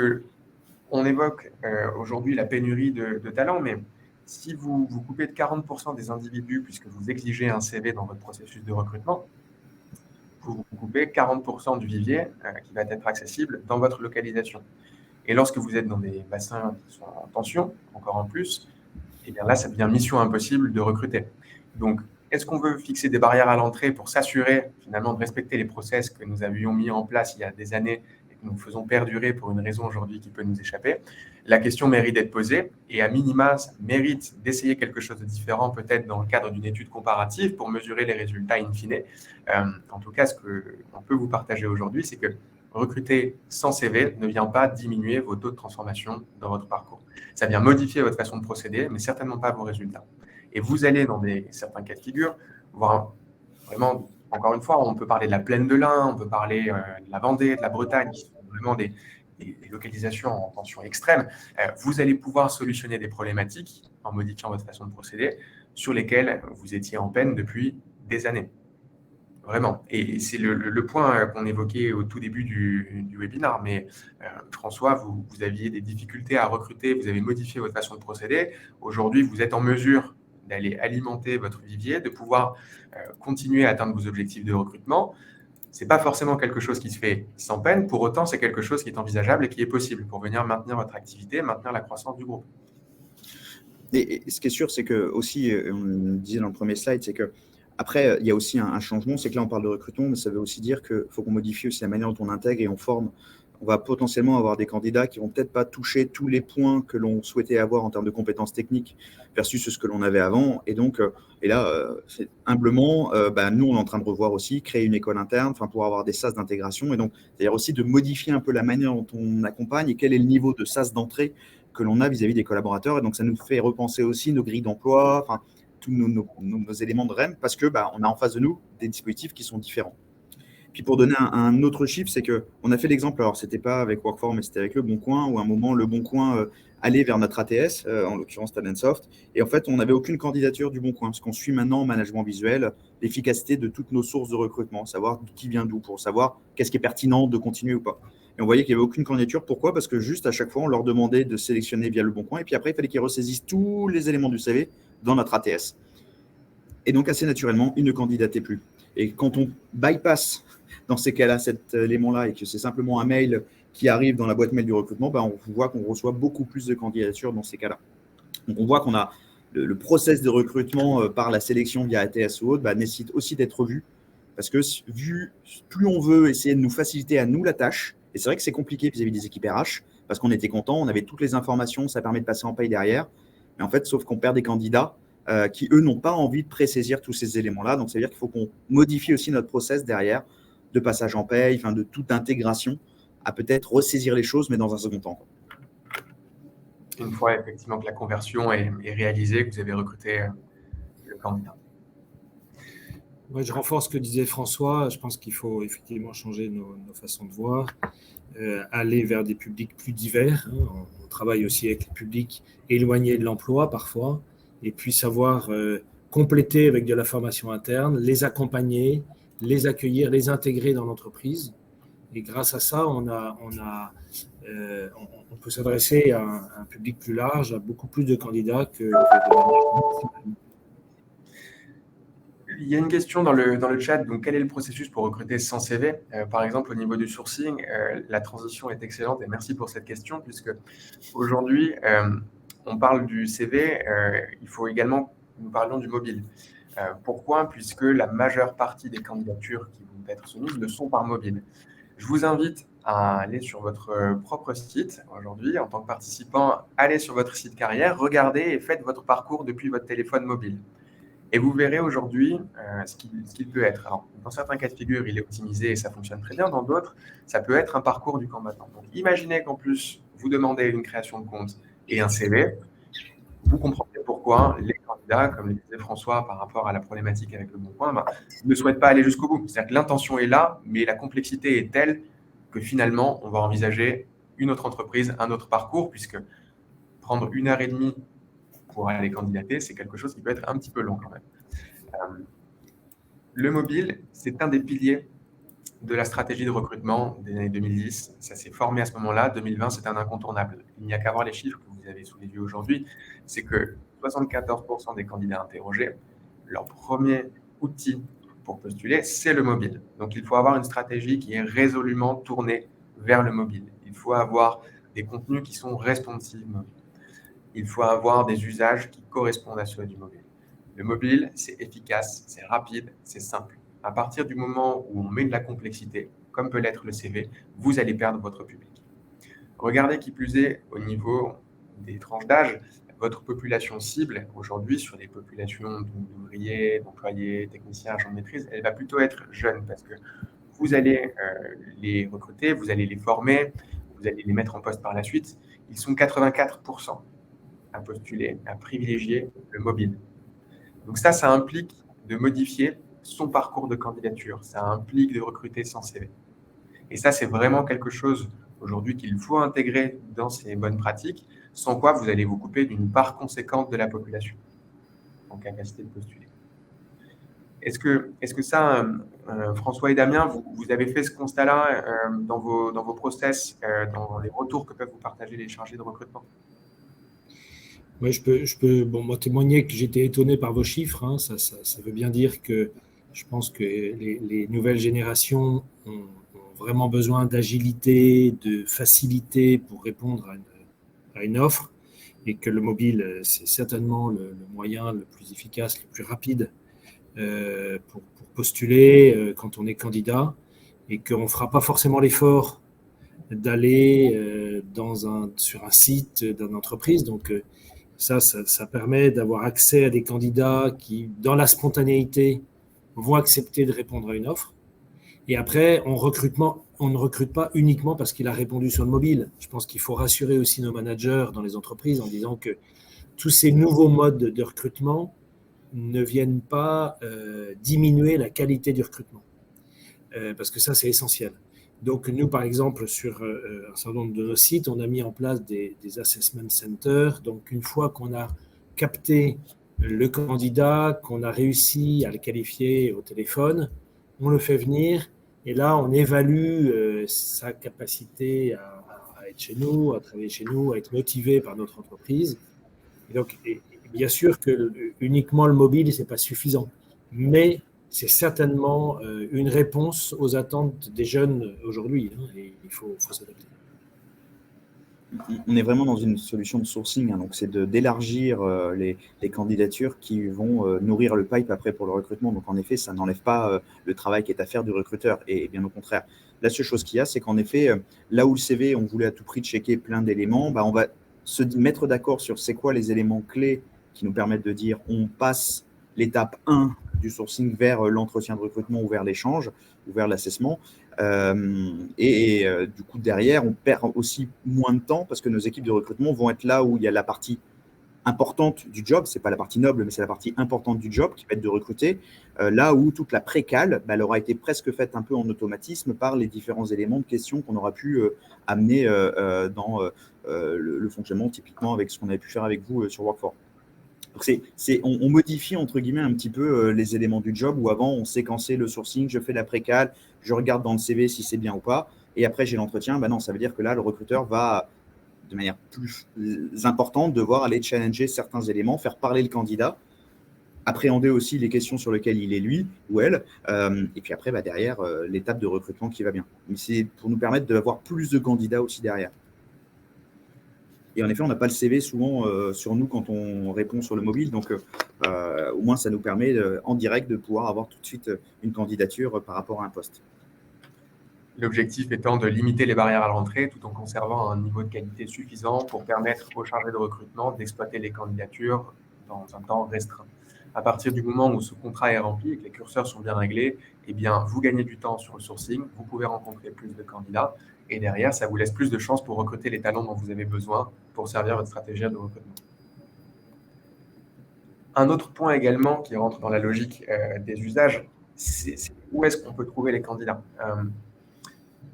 on évoque aujourd'hui la pénurie de talents, mais si vous coupez de 40% des individus, puisque vous exigez un CV dans votre processus de recrutement, vous coupez 40% du vivier qui va être accessible dans votre localisation. Et lorsque vous êtes dans des bassins qui sont en tension, encore en plus, et bien là, ça devient mission impossible de recruter. Donc, est-ce qu'on veut fixer des barrières à l'entrée pour s'assurer finalement de respecter les process que nous avions mis en place il y a des années et que nous faisons perdurer pour une raison aujourd'hui qui peut nous échapper? La question mérite d'être posée et à minima, ça mérite d'essayer quelque chose de différent peut-être dans le cadre d'une étude comparative pour mesurer les résultats in fine. En tout cas, ce qu'on peut vous partager aujourd'hui, c'est que recruter sans CV ne vient pas diminuer vos taux de transformation dans votre parcours. Ça vient modifier votre façon de procéder, mais certainement pas vos résultats. Et vous allez dans certains cas de figure voir vraiment, encore une fois, on peut parler de la plaine de l'Ain, on peut parler de la Vendée, de la Bretagne, qui sont vraiment des localisations en tension extrême. Vous allez pouvoir solutionner des problématiques en modifiant votre façon de procéder sur lesquelles vous étiez en peine depuis des années. Vraiment. Et c'est le point qu'on évoquait au tout début du webinaire. Mais François, vous aviez des difficultés à recruter, vous avez modifié votre façon de procéder. Aujourd'hui, vous êtes en mesure d'aller alimenter votre vivier, de pouvoir continuer à atteindre vos objectifs de recrutement. Ce n'est pas forcément quelque chose qui se fait sans peine. Pour autant, c'est quelque chose qui est envisageable et qui est possible pour venir maintenir votre activité, maintenir la croissance du groupe. Et ce qui est sûr, c'est que aussi, on le disait dans le premier slide, c'est que après, il y a aussi un changement. C'est que là, on parle de recrutement, mais ça veut aussi dire qu'il faut qu'on modifie aussi la manière dont on intègre et on forme. On va potentiellement avoir des candidats qui vont peut-être pas toucher tous les points que l'on souhaitait avoir en termes de compétences techniques versus ce que l'on avait avant. Et donc, c'est humblement, nous, on est en train de revoir aussi, créer une école interne, pour avoir des sas d'intégration. Et donc, c'est-à-dire aussi de modifier un peu la manière dont on accompagne et quel est le niveau de sas d'entrée que l'on a vis-à-vis des collaborateurs. Et donc, ça nous fait repenser aussi nos grilles d'emploi, tous nos éléments de REM, parce qu'on a en face de nous des dispositifs qui sont différents. Puis pour donner un autre chiffre, c'est qu'on a fait l'exemple, alors ce n'était pas avec Workforce, mais c'était avec Le Bon Coin, où à un moment, Le Bon Coin allait vers notre ATS, en l'occurrence Talentsoft, et en fait, on n'avait aucune candidature du Bon Coin, parce qu'on suit maintenant en management visuel l'efficacité de toutes nos sources de recrutement, savoir qui vient d'où, pour savoir qu'est-ce qui est pertinent de continuer ou pas. Et on voyait qu'il n'y avait aucune candidature. Pourquoi? Parce que juste à chaque fois, on leur demandait de sélectionner via Le Bon Coin, et puis après, il fallait qu'ils ressaisissent tous les éléments du CV dans notre ATS. Et donc, assez naturellement, ils ne candidataient plus. Et quand on bypass dans ces cas-là cet élément-là et que c'est simplement un mail qui arrive dans la boîte mail du recrutement, on voit qu'on reçoit beaucoup plus de candidatures dans ces cas-là. Donc, on voit qu'on a le process de recrutement par la sélection via ATS ou autre nécessite aussi d'être revu parce que plus on veut essayer de nous faciliter à nous la tâche, et c'est vrai que c'est compliqué vis-à-vis des équipes RH parce qu'on était content, on avait toutes les informations, ça permet de passer en paye derrière, mais en fait, sauf qu'on perd des candidats qui, eux, n'ont pas envie de présaisir tous ces éléments-là. Donc, ça veut dire qu'il faut qu'on modifie aussi notre process derrière de passage en paye, de toute intégration, à peut-être ressaisir les choses, mais dans un second temps. Une fois effectivement que la conversion est réalisée, que vous avez recruté le candidat. Ouais, je renforce ce que disait François. Je pense qu'il faut effectivement changer nos façons de voir, aller vers des publics plus divers. On travaille aussi avec les publics éloignés de l'emploi parfois, et puis savoir compléter avec de la formation interne, les accompagner, les accueillir, les intégrer dans l'entreprise. Et grâce à ça, on peut s'adresser à un public plus large, à beaucoup plus de candidats que de manière. Il y a une question dans le chat. Donc, quel est le processus pour recruter sans CV? Par exemple, au niveau du sourcing, la transition est excellente et merci pour cette question, puisque aujourd'hui, on parle du CV, il faut également que nous parlions du mobile. Pourquoi? Puisque la majeure partie des candidatures qui vont être soumises le sont par mobile. Je vous invite à aller sur votre propre site aujourd'hui en tant que participant. Allez sur votre site carrière, regardez et faites votre parcours depuis votre téléphone mobile. Et vous verrez aujourd'hui ce qu'il peut être. Alors, dans certains cas de figure, il est optimisé et ça fonctionne très bien. Dans d'autres, ça peut être un parcours du combattant. Donc, imaginez qu'en plus, vous demandez une création de compte et un CV. Vous comprendrez pourquoi les candidats, comme le disait François par rapport à la problématique avec le Bon Coin, ne souhaitent pas aller jusqu'au bout. C'est-à-dire que l'intention est là, mais la complexité est telle que finalement, on va envisager une autre entreprise, un autre parcours, puisque prendre 1h30 pour aller candidater, c'est quelque chose qui peut être un petit peu long quand même. Le mobile, c'est un des piliers de la stratégie de recrutement des années 2010. Ça s'est formé à ce moment-là. 2020, c'est un incontournable. Il n'y a qu'à voir les chiffres que vous avez sous les yeux aujourd'hui. C'est que 74% des candidats interrogés, leur premier outil pour postuler, c'est le mobile. Donc, il faut avoir une stratégie qui est résolument tournée vers le mobile. Il faut avoir des contenus qui sont responsives mobile. Il faut avoir des usages qui correspondent à ceux du mobile. Le mobile, c'est efficace, c'est rapide, c'est simple. À partir du moment où on met de la complexité, comme peut l'être le CV, vous allez perdre votre public. Regardez qui plus est au niveau des tranches d'âge, votre population cible aujourd'hui sur les populations d'ouvriers, d'employés, techniciens, agents de maîtrise, elle va plutôt être jeune parce que vous allez les recruter, vous allez les former, vous allez les mettre en poste par la suite. Ils sont 84% à postuler, à privilégier le mobile. Donc ça implique de modifier son parcours de candidature. Ça implique de recruter sans CV. Et ça, c'est vraiment quelque chose aujourd'hui qu'il faut intégrer dans ces bonnes pratiques, sans quoi vous allez vous couper d'une part conséquente de la population en capacité de postuler. Est-ce que ça, François et Damien, vous avez fait ce constat-là dans vos process, dans les retours que peuvent vous partager les chargés de recrutement? Oui, je peux moi, témoigner que j'étais étonné par vos chiffres. Hein. Ça veut bien dire que je pense que les nouvelles générations ont vraiment besoin d'agilité, de facilité pour répondre à une offre, et que le mobile, c'est certainement le moyen le plus efficace, le plus rapide pour postuler quand on est candidat, et qu'on ne fera pas forcément l'effort d'aller sur un site d'une entreprise. Donc, ça permet d'avoir accès à des candidats qui, dans la spontanéité, vont accepter de répondre à une offre. Et après, on ne recrute pas uniquement parce qu'il a répondu sur le mobile. Je pense qu'il faut rassurer aussi nos managers dans les entreprises en disant que tous ces nouveaux modes de recrutement ne viennent pas diminuer la qualité du recrutement. Parce que ça, c'est essentiel. Donc, nous, par exemple, sur un certain nombre de nos sites, on a mis en place des assessment centers. Donc, une fois qu'on a capté le candidat, qu'on a réussi à le qualifier au téléphone, on le fait venir et là, on évalue sa capacité à être chez nous, à travailler chez nous, à être motivé par notre entreprise. Et donc, bien sûr que uniquement le mobile, ce n'est pas suffisant. Mais c'est certainement une réponse aux attentes des jeunes aujourd'hui, hein, et il faut s'adapter. On est vraiment dans une solution de sourcing, hein, donc c'est d'élargir les candidatures qui vont nourrir le pipe après pour le recrutement. Donc en effet, ça n'enlève pas le travail qui est à faire du recruteur, et bien au contraire. La seule chose qu'il y a, c'est qu'en effet, là où le CV, on voulait à tout prix checker plein d'éléments, on va se mettre d'accord sur c'est quoi les éléments clés qui nous permettent de dire on passe l'étape 1 du sourcing vers l'entretien de recrutement ou vers l'échange ou vers l'assessment. Du coup, derrière, on perd aussi moins de temps parce que nos équipes de recrutement vont être là où il y a la partie importante du job. Ce n'est pas la partie noble, mais c'est la partie importante du job qui va être de recruter. Là où toute la précale, elle aura été presque faite un peu en automatisme par les différents éléments de questions qu'on aura pu amener dans le fonctionnement, typiquement avec ce qu'on avait pu faire avec vous sur Workforce. Donc on modifie entre guillemets un petit peu les éléments du job où avant on séquençait le sourcing, je fais la précale, je regarde dans le CV si c'est bien ou pas, et après j'ai l'entretien. Non, ça veut dire que là le recruteur va de manière plus importante devoir aller challenger certains éléments, faire parler le candidat, appréhender aussi les questions sur lesquelles il est lui ou elle, et puis après derrière l'étape de recrutement qui va bien. Mais c'est pour nous permettre d'avoir plus de candidats aussi derrière. Et en effet, on n'a pas le CV souvent sur nous quand on répond sur le mobile. Donc, au moins, ça nous permet en direct de pouvoir avoir tout de suite une candidature par rapport à un poste. L'objectif étant de limiter les barrières à l'entrée tout en conservant un niveau de qualité suffisant pour permettre aux chargés de recrutement d'exploiter les candidatures dans un temps restreint. À partir du moment où ce contrat est rempli et que les curseurs sont bien réglés, eh bien, vous gagnez du temps sur le sourcing, vous pouvez rencontrer plus de candidats et derrière, ça vous laisse plus de chances pour recruter les talents dont vous avez besoin pour servir votre stratégie de recrutement. Un autre point également qui rentre dans la logique des usages, c'est où est-ce qu'on peut trouver les candidats.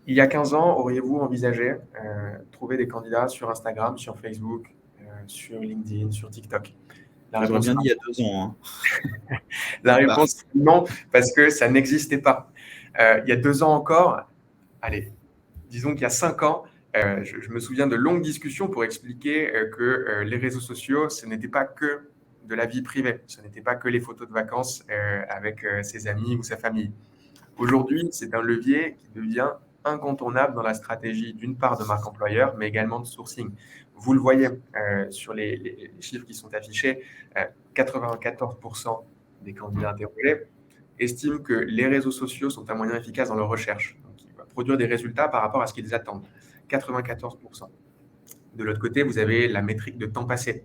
Il y a 15 ans, auriez-vous envisagé trouver des candidats sur Instagram, sur Facebook, sur LinkedIn, sur TikTok? J'aurais bien dit il y a 2 ans. Hein. La réponse est non, parce que ça n'existait pas. Il y a 2 ans encore, allez, disons qu'il y a 5 ans, je me souviens de longues discussions pour expliquer que les réseaux sociaux, ce n'était pas que de la vie privée, ce n'était pas que les photos de vacances avec ses amis ou sa famille. Aujourd'hui, c'est un levier qui devient incontournable dans la stratégie d'une part de marque employeur, mais également de sourcing. Vous le voyez sur les chiffres qui sont affichés, 94% des candidats interrogés estiment que les réseaux sociaux sont un moyen efficace dans leur recherche. Donc, il va produire des résultats par rapport à ce qu'ils attendent. 94%. De l'autre côté, vous avez la métrique de temps passé.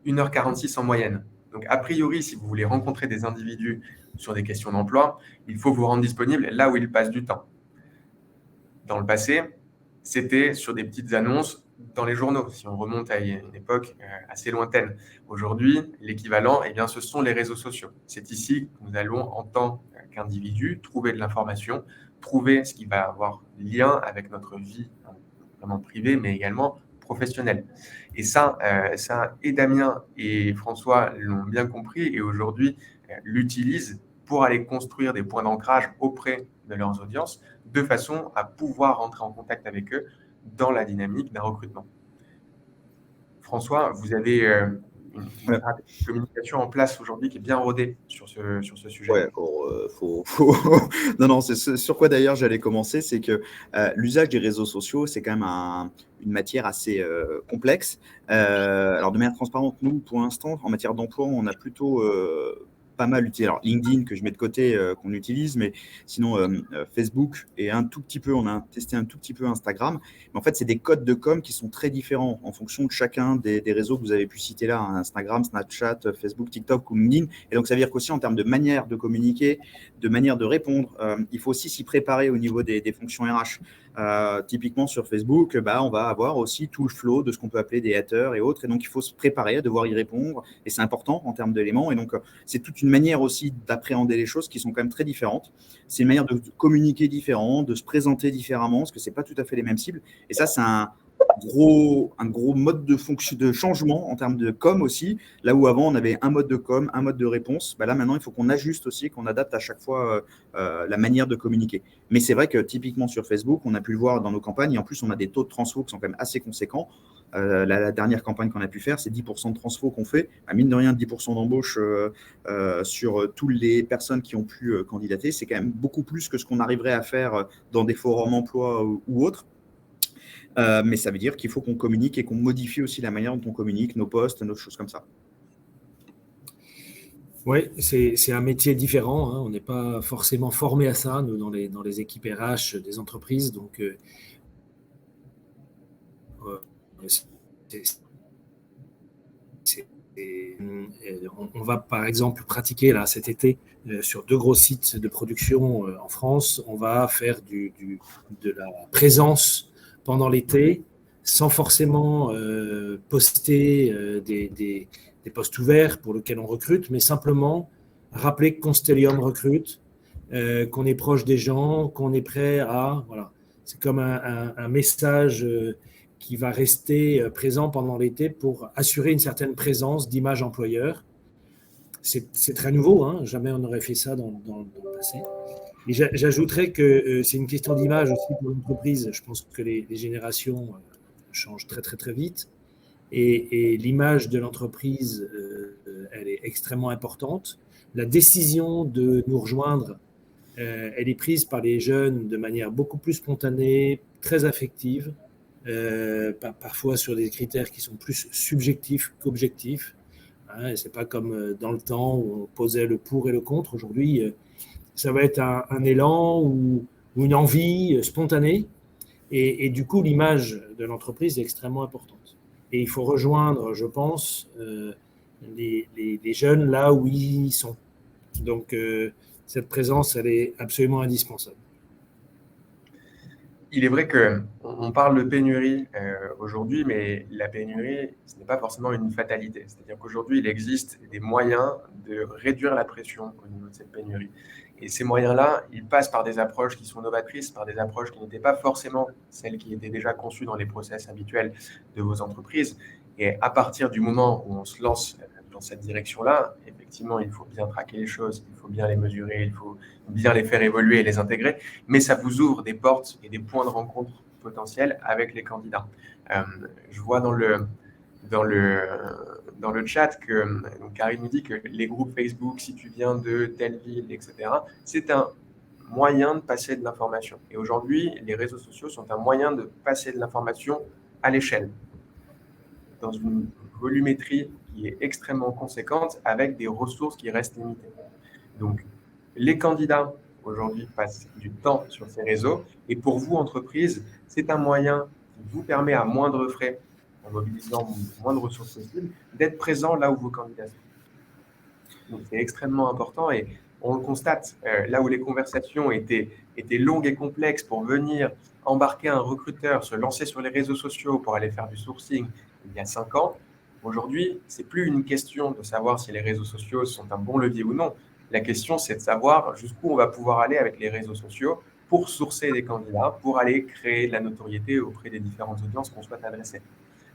1h46 en moyenne. Donc, a priori, si vous voulez rencontrer des individus sur des questions d'emploi, il faut vous rendre disponible là où ils passent du temps. Dans le passé, c'était sur des petites annonces dans les journaux, si on remonte à une époque assez lointaine. Aujourd'hui, l'équivalent, eh bien, ce sont les réseaux sociaux. C'est ici que nous allons, en tant qu'individu, trouver de l'information, trouver ce qui va avoir lien avec notre vie, notamment privée, mais également professionnelle. Et ça, et Damien et François l'ont bien compris et aujourd'hui l'utilisent pour aller construire des points d'ancrage auprès de leurs audiences, de façon à pouvoir rentrer en contact avec eux dans la dynamique d'un recrutement. François, vous avez une communication en place aujourd'hui qui est bien rodée sur ce sujet. Ouais, non, c'est sur quoi d'ailleurs j'allais commencer, c'est que l'usage des réseaux sociaux, c'est quand même une matière assez complexe. Alors, de manière transparente, nous, pour l'instant, en matière d'emploi, on a plutôt pas mal utilisé. Alors, LinkedIn, que je mets de côté, qu'on utilise, mais sinon, Facebook et on a testé un tout petit peu Instagram. Mais en fait, c'est des codes de com qui sont très différents en fonction de chacun des réseaux que vous avez pu citer là, hein, Instagram, Snapchat, Facebook, TikTok ou LinkedIn. Et donc, ça veut dire qu'aussi en termes de manière de communiquer, de manière de répondre, il faut aussi s'y préparer au niveau des fonctions RH. Typiquement sur Facebook, on va avoir aussi tout le flow de ce qu'on peut appeler des haters et autres, et donc il faut se préparer à devoir y répondre, et c'est important en termes d'éléments, et donc c'est toute une manière aussi d'appréhender les choses qui sont quand même très différentes. C'est une manière de communiquer différent, de se présenter différemment, parce que c'est pas tout à fait les mêmes cibles, et ça c'est un gros mode de changement en termes de com aussi. Là où avant on avait un mode de com, un mode de réponse, là maintenant il faut qu'on ajuste aussi, qu'on adapte à chaque fois la manière de communiquer. Mais c'est vrai que typiquement sur Facebook, on a pu le voir dans nos campagnes, et en plus on a des taux de transfo qui sont quand même assez conséquents. La dernière campagne qu'on a pu faire, c'est 10% de transfo qu'on fait. Mine de rien, 10% d'embauche sur toutes les personnes qui ont pu candidater. C'est quand même beaucoup plus que ce qu'on arriverait à faire dans des forums emploi ou autres. Mais ça veut dire qu'il faut qu'on communique et qu'on modifie aussi la manière dont on communique, nos posts, nos choses comme ça. Oui, c'est un métier différent. Hein. On n'est pas forcément formé à ça, nous, dans les équipes RH des entreprises. Donc, on va, par exemple, pratiquer là, cet été sur 2 gros sites de production en France. On va faire de la présence pendant l'été, sans forcément poster des postes ouverts pour lesquels on recrute, mais simplement rappeler que Constellium recrute, qu'on est proche des gens, qu'on est prêt à… Voilà. C'est comme un message qui va rester présent pendant l'été pour assurer une certaine présence d'image employeur. C'est très nouveau, hein, jamais on n'aurait fait ça dans le passé. Et j'ajouterais que c'est une question d'image aussi pour l'entreprise. Je pense que les générations changent très, très, très vite. Et l'image de l'entreprise, elle est extrêmement importante. La décision de nous rejoindre, elle est prise par les jeunes de manière beaucoup plus spontanée, très affective, parfois sur des critères qui sont plus subjectifs qu'objectifs. Hein, c'est pas comme dans le temps où on posait le pour et le contre. Aujourd'hui, ça va être un élan ou une envie spontanée. Et du coup, l'image de l'entreprise est extrêmement importante. Et il faut rejoindre, je pense, les jeunes là où ils sont. Donc, cette présence, elle est absolument indispensable. Il est vrai qu'on parle de pénurie aujourd'hui, mais la pénurie, ce n'est pas forcément une fatalité. C'est-à-dire qu'aujourd'hui, il existe des moyens de réduire la pression au niveau de cette pénurie. Et ces moyens-là, ils passent par des approches qui sont novatrices, par des approches qui n'étaient pas forcément celles qui étaient déjà conçues dans les process habituels de vos entreprises. Et à partir du moment où on se lance dans cette direction-là, effectivement, il faut bien traquer les choses, il faut bien les mesurer, il faut bien les faire évoluer et les intégrer, mais ça vous ouvre des portes et des points de rencontre potentiels avec les candidats. Je vois dans le chat que donc Karine nous dit que les groupes Facebook, si tu viens de telle ville, etc., c'est un moyen de passer de l'information. Et aujourd'hui, les réseaux sociaux sont un moyen de passer de l'information à l'échelle, dans une volumétrie qui est extrêmement conséquente avec des ressources qui restent limitées. Donc, les candidats aujourd'hui passent du temps sur ces réseaux et pour vous, entreprise, c'est un moyen qui vous permet à moindre frais, en mobilisant moins de ressources possibles, d'être présent là où vos candidats sont. Donc, c'est extrêmement important et on le constate, là où les conversations étaient longues et complexes pour venir embarquer un recruteur, se lancer sur les réseaux sociaux pour aller faire du sourcing il y a 5 ans, aujourd'hui, ce n'est plus une question de savoir si les réseaux sociaux sont un bon levier ou non. La question, c'est de savoir jusqu'où on va pouvoir aller avec les réseaux sociaux pour sourcer des candidats, pour aller créer de la notoriété auprès des différentes audiences qu'on souhaite adresser.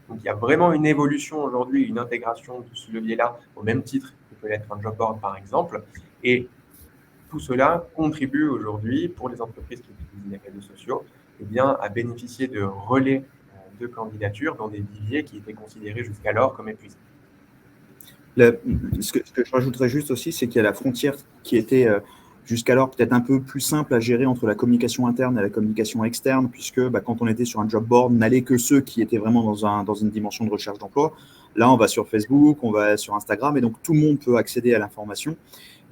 Donc, il y a vraiment une évolution aujourd'hui, une intégration de ce levier-là, au même titre que peut l'être un job board, par exemple. Et tout cela contribue aujourd'hui, pour les entreprises qui utilisent les réseaux sociaux, eh bien, à bénéficier de relais de candidatures dans des viviers qui étaient considérés jusqu'alors comme épuisés. Ce que je rajouterais juste aussi, c'est qu'il y a la frontière qui était jusqu'alors peut-être un peu plus simple à gérer entre la communication interne et la communication externe, puisque quand on était sur un job board, n'allaient que ceux qui étaient vraiment dans une dimension de recherche d'emploi. Là, on va sur Facebook, on va sur Instagram, et donc tout le monde peut accéder à l'information.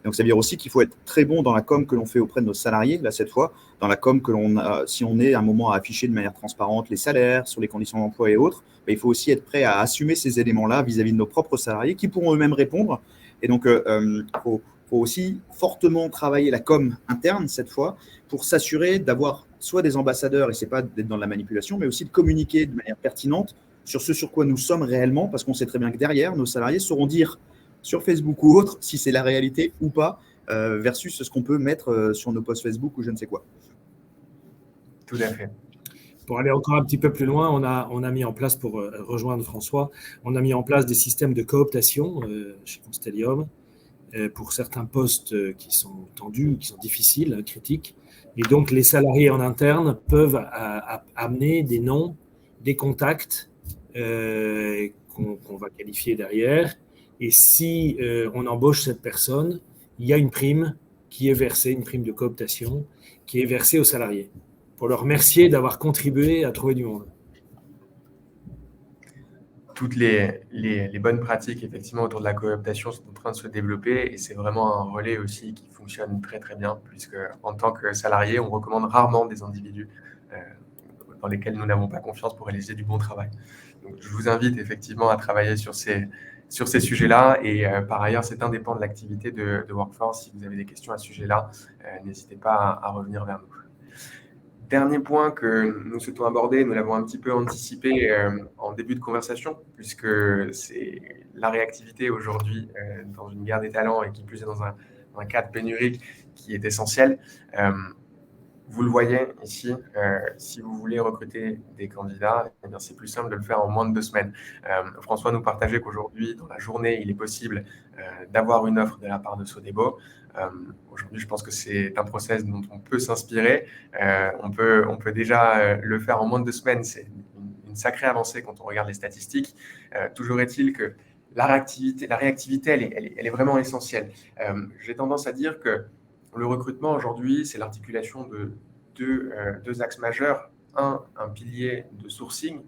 Donc, ça veut dire aussi qu'il faut être très bon dans la com que l'on fait auprès de nos salariés, là, cette fois, dans la com que l'on a, si on est à un moment à afficher de manière transparente les salaires, sur les conditions d'emploi et autres, il faut aussi être prêt à assumer ces éléments-là vis-à-vis de nos propres salariés qui pourront eux-mêmes répondre. Et donc, faut aussi fortement travailler la com interne, cette fois, pour s'assurer d'avoir soit des ambassadeurs, et c'est pas d'être dans la manipulation, mais aussi de communiquer de manière pertinente sur ce sur quoi nous sommes réellement, parce qu'on sait très bien que derrière, nos salariés sauront dire sur Facebook ou autre, si c'est la réalité ou pas, versus ce qu'on peut mettre sur nos posts Facebook ou je ne sais quoi. Tout à fait. Pour aller encore un petit peu plus loin, on a mis en place, pour rejoindre François, on a mis en place des systèmes de cooptation chez Constellium pour certains postes qui sont tendus, qui sont difficiles, critiques. Et donc, les salariés en interne peuvent amener des noms, des contacts qu'on va qualifier derrière. Et si on embauche cette personne, il y a une prime qui est versée, une prime de cooptation, qui est versée aux salariés, pour leur remercier d'avoir contribué à trouver du monde. Toutes les bonnes pratiques, effectivement, autour de la cooptation sont en train de se développer et c'est vraiment un relais aussi qui fonctionne très, très bien, puisque en tant que salarié, on recommande rarement des individus dans lesquels nous n'avons pas confiance pour réaliser du bon travail. Donc, je vous invite effectivement à travailler sur ces sujets-là. Et par ailleurs, c'est indépendant de l'activité de Workforce. Si vous avez des questions à ce sujet-là, n'hésitez pas à revenir vers nous. Dernier point que nous souhaitons aborder, nous l'avons un petit peu anticipé en début de conversation, puisque c'est la réactivité aujourd'hui dans une guerre des talents et qui plus est dans un cadre pénurique qui est essentiel. Vous le voyez ici, si vous voulez recruter des candidats, eh bien, c'est plus simple de le faire en moins de 2 semaines. François nous partageait qu'aujourd'hui, dans la journée, il est possible d'avoir une offre de la part de Sodebo. Aujourd'hui, je pense que c'est un process dont on peut s'inspirer. On peut déjà le faire en moins de 2 semaines. C'est une sacrée avancée quand on regarde les statistiques. Toujours est-il que la réactivité, elle est vraiment essentielle. J'ai tendance à dire que le recrutement aujourd'hui, c'est l'articulation de deux axes majeurs. Un pilier de sourcing,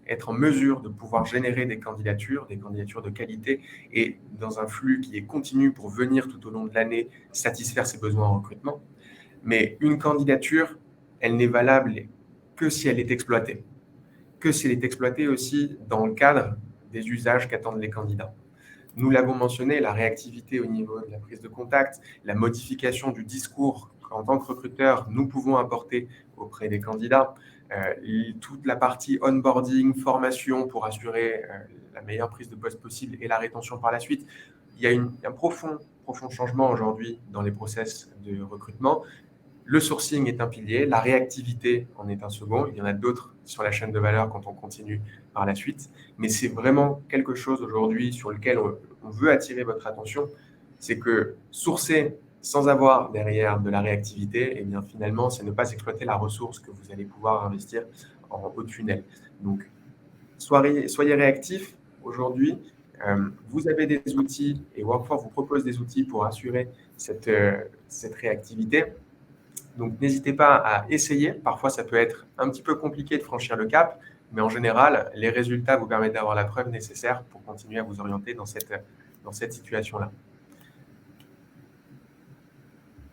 être en mesure de pouvoir générer des candidatures de qualité et dans un flux qui est continu pour venir tout au long de l'année satisfaire ses besoins en recrutement. Mais une candidature, elle n'est valable que si elle est exploitée, que si elle est exploitée aussi dans le cadre des usages qu'attendent les candidats. Nous l'avons mentionné, la réactivité au niveau de la prise de contact, la modification du discours qu'en tant que recruteur, nous pouvons apporter auprès des candidats, toute la partie onboarding, formation pour assurer la meilleure prise de poste possible et la rétention par la suite. Il y a un profond changement aujourd'hui dans les process de recrutement. Le sourcing est un pilier, la réactivité en est un second. Il y en a d'autres sur la chaîne de valeur quand on continue par la suite. Mais c'est vraiment quelque chose aujourd'hui sur lequel on veut attirer votre attention. C'est que sourcer sans avoir derrière de la réactivité, eh bien finalement, c'est ne pas exploiter la ressource que vous allez pouvoir investir en haut de tunnel. Donc, soyez réactifs aujourd'hui. Vous avez des outils et Workforce vous propose des outils pour assurer cette réactivité. Donc, n'hésitez pas à essayer. Parfois, ça peut être un petit peu compliqué de franchir le cap, mais en général, les résultats vous permettent d'avoir la preuve nécessaire pour continuer à vous orienter dans cette situation-là.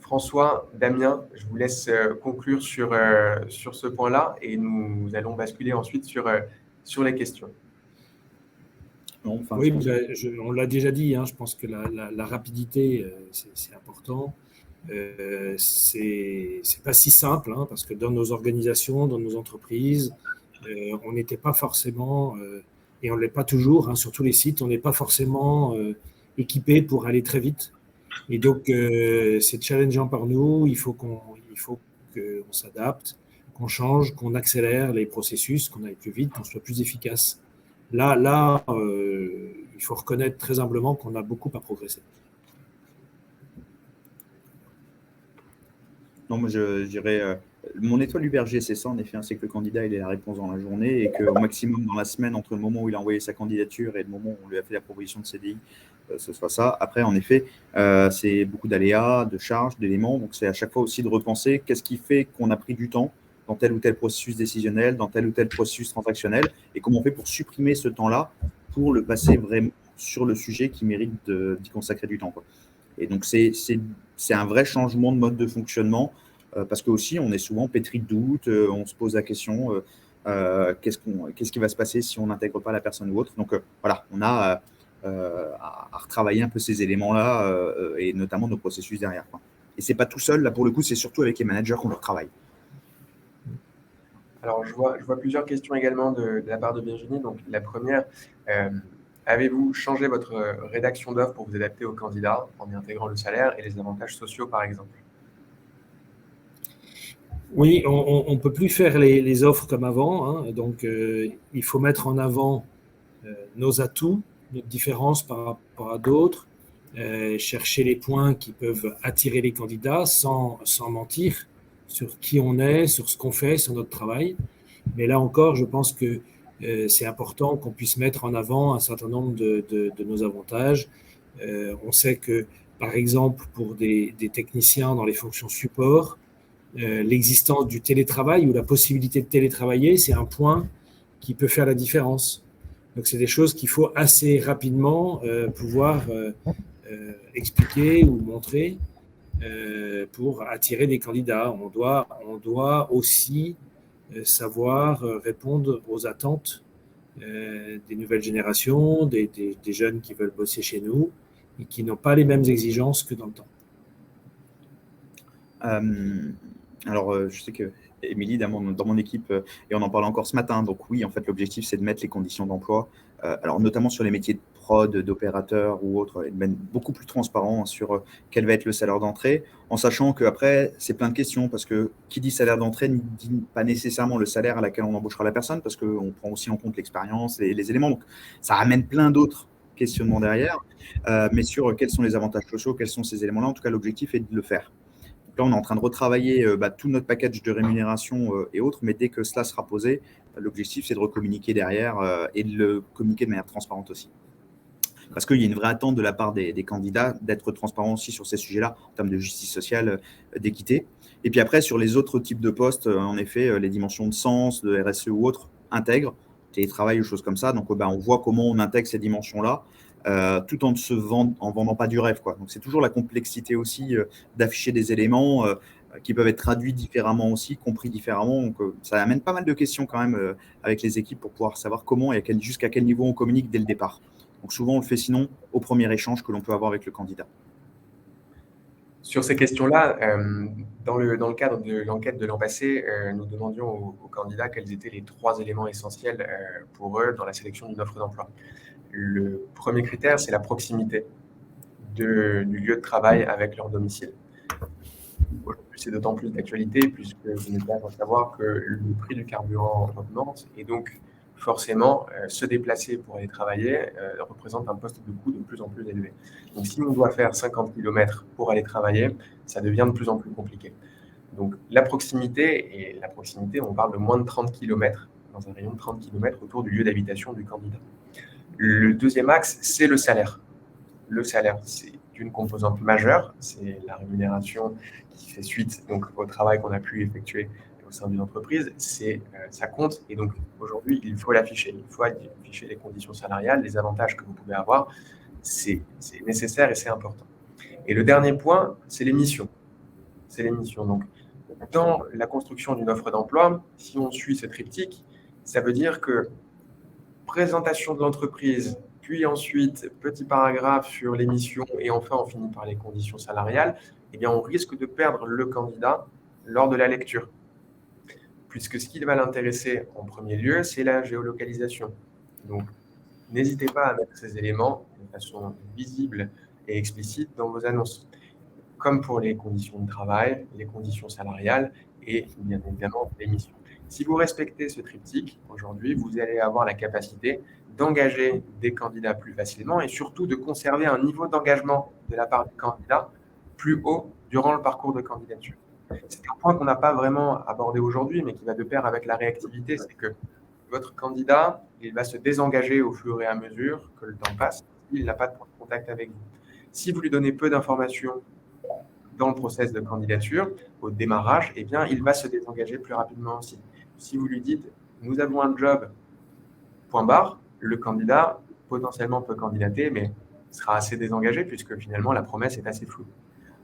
François, Damien, je vous laisse conclure sur ce point-là et nous allons basculer ensuite sur les questions. Non, enfin, oui, on l'a déjà dit, hein, je pense que la rapidité, c'est important. C'est pas si simple, hein, parce que dans nos organisations, dans nos entreprises, on n'était pas forcément, et on ne l'est pas toujours, hein, sur tous les sites, on n'est pas forcément équipé pour aller très vite. Et donc, c'est challengeant par nous, il faut qu'on s'adapte, qu'on change, qu'on accélère les processus, qu'on aille plus vite, qu'on soit plus efficace. Là, il faut reconnaître très humblement qu'on a beaucoup à progresser. Non, moi, je dirais, mon étoile du berger, c'est ça, en effet, c'est que le candidat il ait la réponse dans la journée et qu'au maximum dans la semaine, entre le moment où il a envoyé sa candidature et le moment où on lui a fait la proposition de CDI, ce soit ça. Après, en effet, c'est beaucoup d'aléas, de charges, d'éléments. Donc, c'est à chaque fois aussi de repenser qu'est-ce qui fait qu'on a pris du temps dans tel ou tel processus décisionnel, dans tel ou tel processus transactionnel, et comment on fait pour supprimer ce temps-là pour le passer vraiment sur le sujet qui mérite d'y consacrer du temps, quoi. Et donc, c'est un vrai changement de mode de fonctionnement parce que aussi, on est souvent pétri de doutes, on se pose la question qu'est-ce qui va se passer si on n'intègre pas la personne ou autre. Donc, voilà, on a à retravailler un peu ces éléments-là et notamment nos processus derrière, quoi. Et ce n'est pas tout seul, là, pour le coup, c'est surtout avec les managers qu'on leur travaille. Alors, je vois plusieurs questions également de la part de Virginie. Donc, la première, avez-vous changé votre rédaction d'offre pour vous adapter aux candidats en y intégrant le salaire et les avantages sociaux, par exemple? Oui, on ne peut plus faire les offres comme avant, hein. Donc, il faut mettre en avant nos atouts, notre différence par rapport à d'autres, chercher les points qui peuvent attirer les candidats sans mentir sur qui on est, sur ce qu'on fait, sur notre travail. Mais là encore, je pense que c'est important qu'on puisse mettre en avant un certain nombre de nos avantages. On sait que, par exemple, pour des techniciens dans les fonctions support, l'existence du télétravail ou la possibilité de télétravailler, c'est un point qui peut faire la différence. Donc, c'est des choses qu'il faut assez rapidement pouvoir expliquer ou montrer pour attirer des candidats. On doit aussi savoir répondre aux attentes des nouvelles générations, des jeunes qui veulent bosser chez nous et qui n'ont pas les mêmes exigences que dans le temps. Alors, je sais que Émilie, dans mon équipe, et on en parlait encore ce matin, donc oui, en fait, l'objectif, c'est de mettre les conditions d'emploi, alors notamment sur les métiers de prod, d'opérateurs ou autres, et de même beaucoup plus transparent sur quel va être le salaire d'entrée, en sachant qu'après, c'est plein de questions, parce que qui dit salaire d'entrée ne dit pas nécessairement le salaire à laquelle on embauchera la personne, parce qu'on prend aussi en compte l'expérience et les éléments. Donc, ça ramène plein d'autres questionnements derrière, mais sur quels sont les avantages sociaux, quels sont ces éléments-là. En tout cas, l'objectif est de le faire. Donc là, on est en train de retravailler tout notre package de rémunération et autres, mais dès que cela sera posé, l'objectif, c'est de recommuniquer derrière et de le communiquer de manière transparente aussi. Parce qu'il y a une vraie attente de la part des candidats d'être transparents aussi sur ces sujets-là, en termes de justice sociale, d'équité. Et puis après, sur les autres types de postes, en effet, les dimensions de sens, de RSE ou autres, intègrent, télétravail ou choses comme ça. Donc, on voit comment on intègre ces dimensions-là, tout en en vendant pas du rêve, quoi. Donc, c'est toujours la complexité aussi d'afficher des éléments qui peuvent être traduits différemment aussi, compris différemment. Donc, ça amène pas mal de questions quand même avec les équipes pour pouvoir savoir comment et jusqu'à quel niveau on communique dès le départ. Donc souvent, on le fait sinon au premier échange que l'on peut avoir avec le candidat. Sur ces questions-là, dans le cadre de l'enquête de l'an passé, nous demandions aux candidats quels étaient les 3 éléments essentiels pour eux dans la sélection d'une offre d'emploi. Le premier critère, c'est la proximité du lieu de travail avec leur domicile. Aujourd'hui, c'est d'autant plus d'actualité puisque vous n'êtes pas sans savoir que le prix du carburant augmente et donc forcément, se déplacer pour aller travailler représente un poste de coût de plus en plus élevé. Donc, si on doit faire 50 km pour aller travailler, ça devient de plus en plus compliqué. Donc, la proximité, on parle de moins de 30 km, dans un rayon de 30 km autour du lieu d'habitation du candidat. Le deuxième axe, c'est le salaire. Le salaire, c'est une composante majeure, c'est la rémunération qui fait suite donc, au travail qu'on a pu effectuer au sein d'une entreprise, ça compte et donc aujourd'hui, il faut l'afficher. Il faut afficher les conditions salariales, les avantages que vous pouvez avoir, c'est nécessaire et c'est important. Et le dernier point, c'est les missions. C'est les missions. Donc, dans la construction d'une offre d'emploi, si on suit ce triptyque, ça veut dire que présentation de l'entreprise, puis ensuite petit paragraphe sur les missions et enfin on finit par les conditions salariales, eh bien on risque de perdre le candidat lors de la lecture. Puisque ce qui va l'intéresser en premier lieu, c'est la géolocalisation. Donc, n'hésitez pas à mettre ces éléments de façon visible et explicite dans vos annonces, comme pour les conditions de travail, les conditions salariales et bien évidemment les missions. Si vous respectez ce triptyque, aujourd'hui, vous allez avoir la capacité d'engager des candidats plus facilement et surtout de conserver un niveau d'engagement de la part du candidat plus haut durant le parcours de candidature. C'est un point qu'on n'a pas vraiment abordé aujourd'hui, mais qui va de pair avec la réactivité, c'est que votre candidat, il va se désengager au fur et à mesure que le temps passe, il n'a pas de point de contact avec vous. Si vous lui donnez peu d'informations dans le process de candidature, au démarrage, eh bien, il va se désengager plus rapidement aussi. Si vous lui dites « nous avons un job », point barre, le candidat potentiellement peut candidater, mais sera assez désengagé puisque finalement la promesse est assez floue.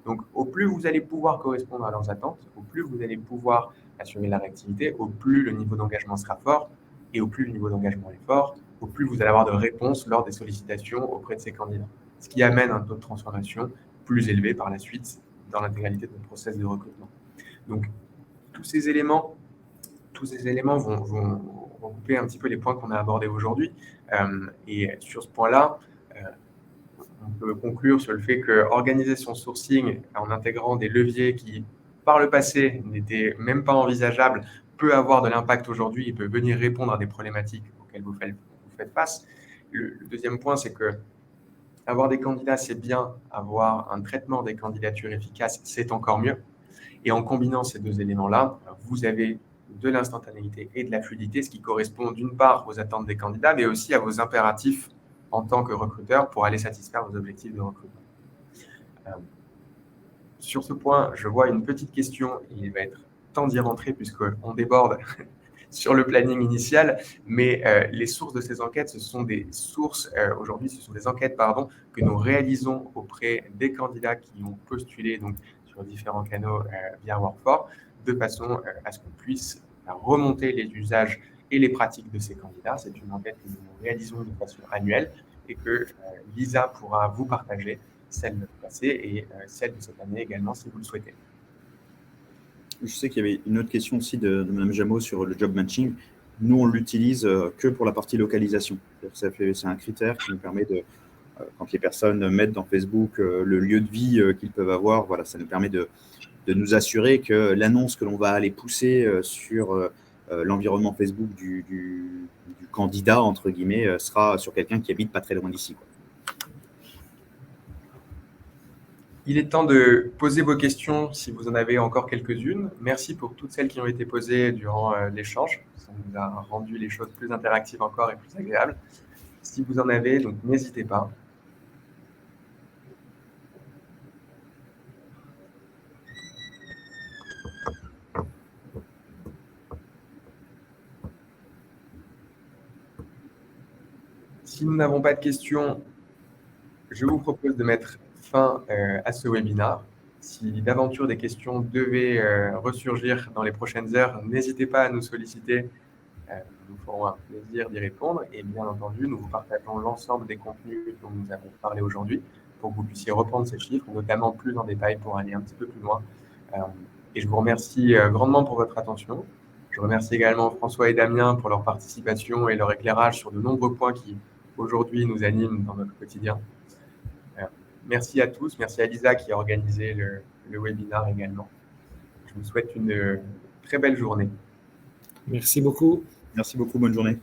Donc, au plus vous allez pouvoir correspondre à leurs attentes, au plus vous allez pouvoir assurer la réactivité, au plus le niveau d'engagement sera fort, et au plus le niveau d'engagement est fort, au plus vous allez avoir de réponses lors des sollicitations auprès de ces candidats. Ce qui amène un taux de transformation plus élevé par la suite dans l'intégralité de notre process de recrutement. Donc, tous ces éléments vont regrouper un petit peu les points qu'on a abordés aujourd'hui. Et sur ce point-là, on peut conclure sur le fait qu'organiser son sourcing en intégrant des leviers qui, par le passé, n'étaient même pas envisageables, peut avoir de l'impact aujourd'hui et peut venir répondre à des problématiques auxquelles vous faites face. Le deuxième point, c'est que avoir des candidats, c'est bien. Avoir un traitement des candidatures efficace, c'est encore mieux. Et en combinant ces deux éléments-là, vous avez de l'instantanéité et de la fluidité, ce qui correspond d'une part aux attentes des candidats, mais aussi à vos impératifs en tant que recruteur pour aller satisfaire vos objectifs de recrutement. Sur ce point, je vois une petite question. Il va être temps d'y rentrer puisqu'on déborde sur le planning initial, mais les sources de ces enquêtes, ce sont des sources, aujourd'hui, ce sont des enquêtes que nous réalisons auprès des candidats qui ont postulé donc, sur différents canaux via Workforce, de façon à ce qu'on puisse remonter les usages et les pratiques de ces candidats. C'est une enquête que nous réalisons de façon annuelle et que Lisa pourra vous partager, celle de l'année passée et celle de cette année également, si vous le souhaitez. Je sais qu'il y avait une autre question aussi de Mme Jameau sur le job matching. Nous, on l'utilise que pour la partie localisation. C'est un critère qui nous permet de, quand les personnes mettent dans Facebook le lieu de vie qu'ils peuvent avoir, voilà, ça nous permet de nous assurer que l'annonce que l'on va aller pousser sur l'environnement Facebook du candidat, entre guillemets, sera sur quelqu'un qui habite pas très loin d'ici, quoi. Il est temps de poser vos questions si vous en avez encore quelques-unes. Merci pour toutes celles qui ont été posées durant l'échange. Ça nous a rendu les choses plus interactives encore et plus agréables. Si vous en avez, donc n'hésitez pas. Si nous n'avons pas de questions, je vous propose de mettre fin à ce webinaire. Si d'aventure des questions devaient ressurgir dans les prochaines heures, n'hésitez pas à nous solliciter. Nous ferons un plaisir d'y répondre. Et bien entendu, nous vous partageons l'ensemble des contenus dont nous avons parlé aujourd'hui pour que vous puissiez reprendre ces chiffres, notamment plus en détail pour aller un petit peu plus loin. Et je vous remercie grandement pour votre attention. Je remercie également François et Damien pour leur participation et leur éclairage sur de nombreux points qui, aujourd'hui, nous animent dans notre quotidien. Merci à tous. Merci à Lisa qui a organisé le webinaire également. Je vous souhaite une très belle journée. Merci beaucoup. Merci beaucoup. Bonne journée.